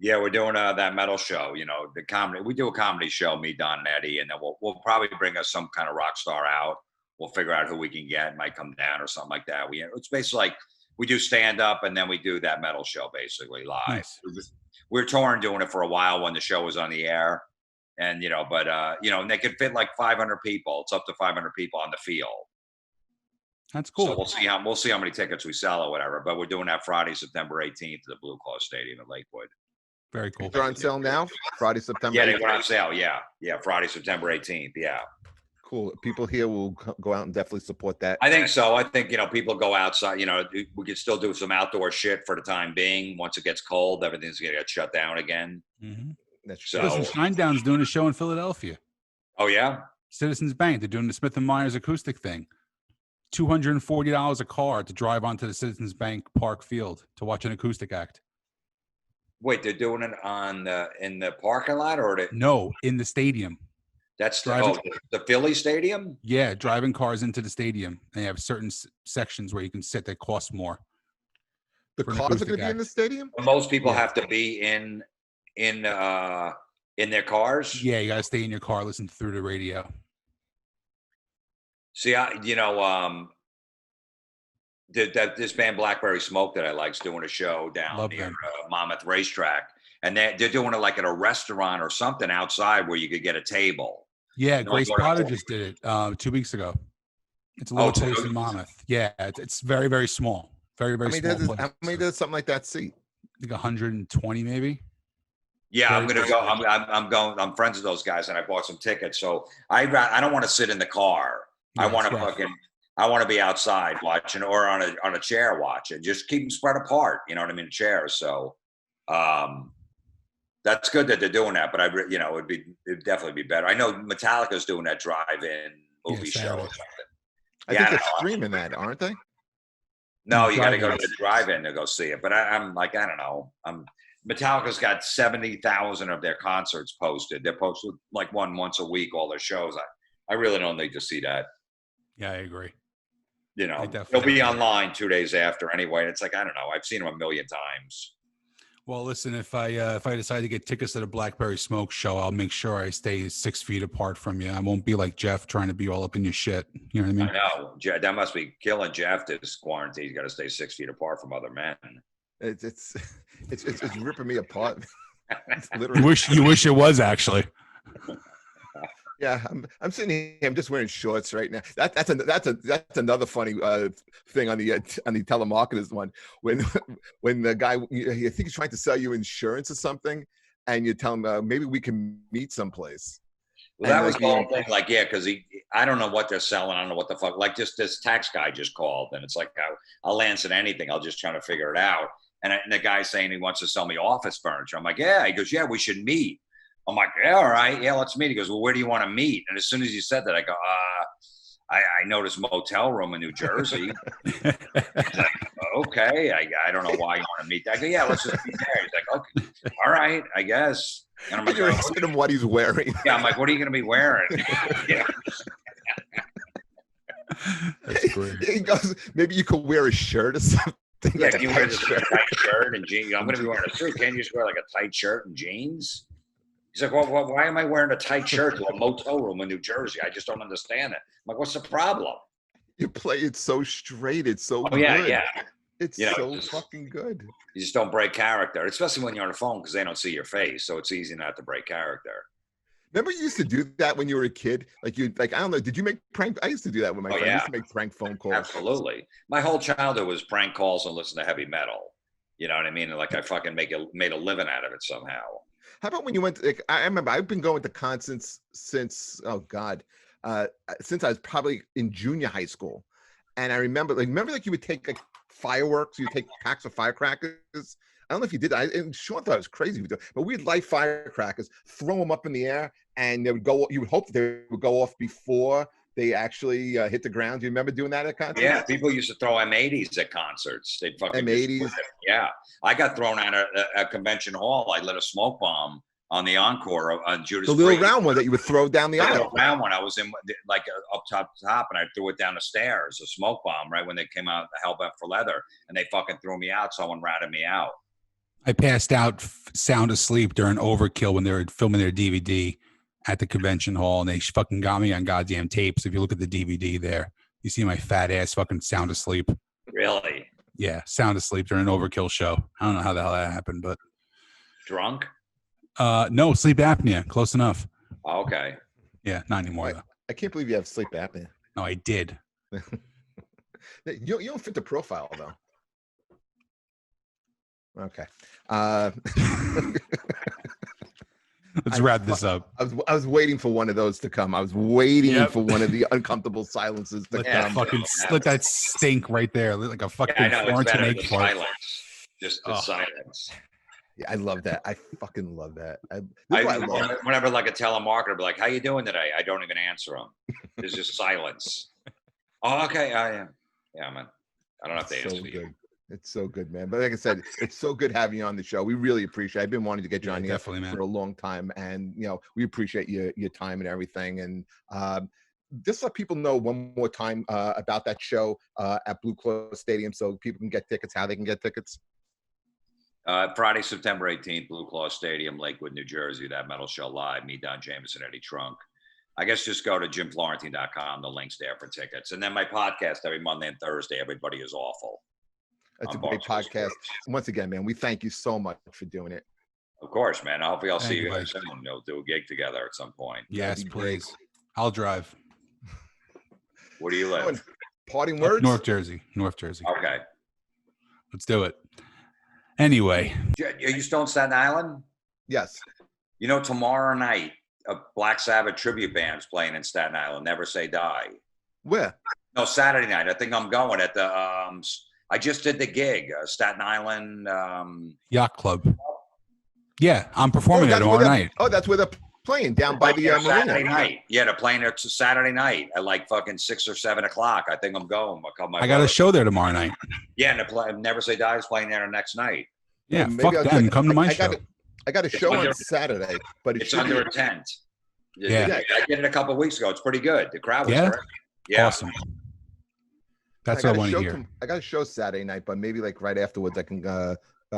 Yeah, we're doing that metal show. The comedy. We do a comedy show, me, Don, and Eddie, and then we'll probably bring us some kind of rock star out. We'll figure out who we can get. Might come down or something like that. It's basically like we do stand up and then we do that metal show basically live. Nice. We're touring doing it for a while when the show was on the air, and and they could fit like 500 people. It's up to 500 people on the field. That's cool. So we'll see how many tickets we sell or whatever. But we're doing that Friday, September 18th at the Blue Claw Stadium in Lakewood. Very cool. They're on sale now. Friday, September. Yeah, they went on sale. Yeah, Friday, September 18th. Yeah. Cool. People here will go out and definitely support that. I think so. I think people go outside. We could still do some outdoor shit for the time being. Once it gets cold, everything's gonna get shut down again. Mm-hmm. That's so. Listen, Shinedown's doing a show in Philadelphia. Oh yeah. Citizens Bank. They're doing the Smith and Myers acoustic thing. $240 a car to drive onto the Citizens Bank Park Field to watch an acoustic act. Wait, they're doing it in the parking lot or no, in the stadium. That's the Philly stadium? Yeah, driving cars into the stadium. They have certain sections where you can sit that cost more. The cars are going to be in the stadium? Most people have to be in their cars? Yeah, you got to stay in your car, listen through the radio. See, this band Blackberry Smoke that I like is doing a show down near Monmouth Racetrack, and they're doing it like at a restaurant or something outside where you could get a table. Yeah, Grace Potter just did it 2 weeks ago. It's a little place in Monmouth. Yeah, it's very, very small. Very, very small. How many does something like that seat? Like 120 maybe. Yeah, I'm gonna go. I'm going. I'm friends with those guys, and I bought some tickets. So I don't want to sit in the car. Yeah, I want to be outside watching or on a chair watching. Just keep them spread apart. You know what I mean? Chairs. So, That's good that they're doing that, but it'd definitely be better. I know Metallica's doing that drive-in movie show or something. I think they're streaming that, aren't they? No, you got to go to the drive-in to go see it. But I'm like, I don't know. Metallica's got 70,000 of their concerts posted. They're posted like once a week, all their shows. I really don't need to see that. Yeah, I agree. They'll be online 2 days after anyway. It's like, I don't know. I've seen them a million times. Well, listen, if I decide to get tickets to the Blackberry Smoke show, I'll make sure I stay 6 feet apart from you. I won't be like Jeff trying to be all up in your shit. You know what I mean? I know. That must be killing Jeff. This quarantine. He's got to stay 6 feet apart from other men. It's ripping me apart. Literally. You wish it was actually. Yeah, I'm sitting here. I'm just wearing shorts right now. That's another funny thing on the telemarketers one. When the guy, I think he's trying to sell you insurance or something, and you tell him maybe we can meet someplace. Well, that was the whole thing. Like, yeah, because I don't know what they're selling. I don't know what the fuck. Like, this tax guy just called, and it's like I'll answer anything. I'll just try to figure it out. And the guy's saying he wants to sell me office furniture. I'm like, yeah. He goes, yeah, we should meet. I'm like, yeah, all right, yeah, let's meet. He goes, well, where do you want to meet? And as soon as you said that, I go, I noticed motel room in New Jersey. He's like, okay, I don't know why you want to meet. I go, yeah, let's just meet there. He's like, okay, all right, I guess. And I'm like, you're asking him what he's wearing. Yeah, I'm like, what are you going to be wearing? Yeah. That's great. He goes, maybe you could wear a shirt or something. Yeah, can you wear this tight shirt and jeans? I'm going to be wearing a suit. Can't you just wear like a tight shirt and jeans? He's like, well, why am I wearing a tight shirt to a motel room in New Jersey? I just don't understand it. I'm like, what's the problem? You play it so straight. It's so good. Yeah. It's so fucking good. You just don't break character, especially when you're on the phone because they don't see your face. So it's easy not to break character. Remember you used to do that when you were a kid? I don't know, did you make prank? I used to do that with my friend. I used to make prank phone calls. Absolutely. My whole childhood was prank calls and listen to heavy metal. You know what I mean? And like I fucking made a living out of it somehow. How about when you went to, I remember I've been going to concerts since since I was probably in junior high school. And I remember you would take like fireworks, you take packs of firecrackers. I don't know if you did that. And Sean thought it was crazy, but we'd light firecrackers, throw them up in the air, and they would go. You would hope that they would go off before they actually hit the ground. Do you remember doing that at concerts? Yeah, people used to throw M80s at concerts. They'd fucking M80s. Yeah, I got thrown out at a convention hall. I lit a smoke bomb on the encore on Judas Priest. The little Priest. round one that you would throw down the aisle. The round one. I was in like up top, and I threw it down the stairs. A smoke bomb right when they came out. The Hellbent for Leather, and they fucking threw me out. Someone ratted me out. I passed out sound asleep during Overkill when they were filming their DVD at the convention hall, and they fucking got me on goddamn tapes. If you look at the DVD there, you see my fat ass fucking sound asleep. Really? Yeah, sound asleep during an Overkill show. I don't know how the hell that happened, but drunk? No, sleep apnea. Close enough. Oh, okay. Yeah, not anymore though. I can't believe you have sleep apnea. No, I did. You don't fit the profile though. Okay. Let's wrap this up. I was waiting for one of those to come. I was waiting for one of the uncomfortable silences to come. Let that stink right there, like a fucking Florentine egg fart. Silence. Just the silence. Yeah, I love that. I fucking love that. Whenever like a telemarketer be like, "How you doing today?" I don't even answer them. There's just silence. Oh, okay. Yeah, man. I don't have to answer you. It's so good, man. But like I said, it's so good having you on the show. We really appreciate it. I've been wanting to get you on here for a long time. And, we appreciate your time and everything. And just let people know one more time about that show at Blue Claw Stadium so people can get tickets, how they can get tickets. Friday, September 18th, Blue Claw Stadium, Lakewood, New Jersey. That metal show live. Me, Don Jameson, Eddie Trunk. I guess just go to jimflorentine.com. The link's there for tickets. And then my podcast every Monday and Thursday, Everybody is Awful. That's a great podcast. Once again, man, we thank you so much for doing it. Of course, man. Hopefully I'll see you guys soon. We'll do a gig together at some point. Yes, please. I'll drive. Where do you live? Parting words? North Jersey. Okay. Let's do it. Anyway. Are you still in Staten Island? Yes. Tomorrow night, a Black Sabbath tribute band's playing in Staten Island, Never Say Die. Where? No, Saturday night. I think I'm going at the I just did the gig, Staten Island Yacht Club. Yeah, I'm performing there tomorrow night. Oh, that's where they're playing down by the Saturday marina. night. Yeah, they're playing there Saturday night at like fucking 6 or 7 o'clock. I think I'm going. I got a show there tomorrow night. Yeah, and Never Say Die is playing there the next night. Yeah, fuck them. Come to my show. I got a show on Saturday, but it's under a tent. Yeah, I did it a couple of weeks ago. It's pretty good. The crowd was great. Yeah, awesome. That's what I want to hear. I got a show Saturday night, but maybe like right afterwards I can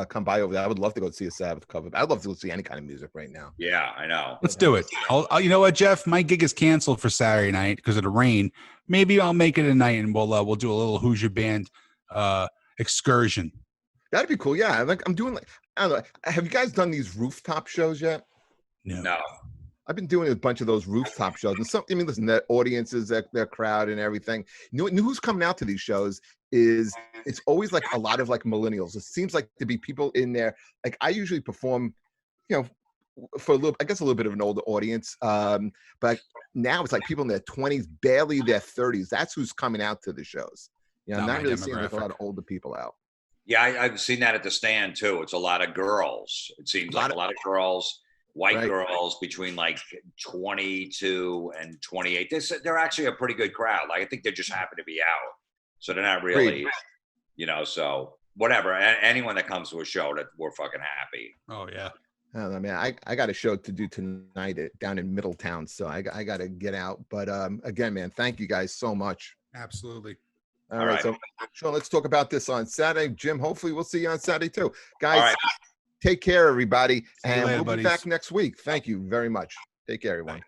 come by over there. I would love to go see a Sabbath cover. I'd love to go see any kind of music right now. Yeah, I know. Let's do it. You know what, Jeff? My gig is canceled for Saturday night because of the rain. Maybe I'll make it a night and we'll do a little Hoosier Band excursion. That'd be cool. Yeah, I'm doing like, I don't know. Have you guys done these rooftop shows yet? No. I've been doing a bunch of those rooftop shows, and I mean, listen, their audiences, their crowd, and everything. You know who's coming out to these shows is it's always like a lot of like millennials. It seems like to be people in there. Like I usually perform, you know, for a little bit of an older audience, but now it's like people in their 20s, barely their 30s. That's who's coming out to the shows. You know, not really seeing like a lot of older people out. Yeah, I've seen that at the stand too. It's a lot of girls. It seems like a lot of girls. White girls between like 22 and 28. They're actually a pretty good crowd. Like I think they're just happy to be out. So they're not really, you know, so whatever. Anyone that comes to a show, that we're fucking happy. Oh yeah. I mean, I got a show to do tonight down in Middletown, so I got to get out. But again, man, thank you guys so much. Absolutely. All right. So Sean, let's talk about this on Saturday. Jim, hopefully we'll see you on Saturday too. Guys, take care, everybody. And we'll be back next week. Thank you very much. Take care, everyone.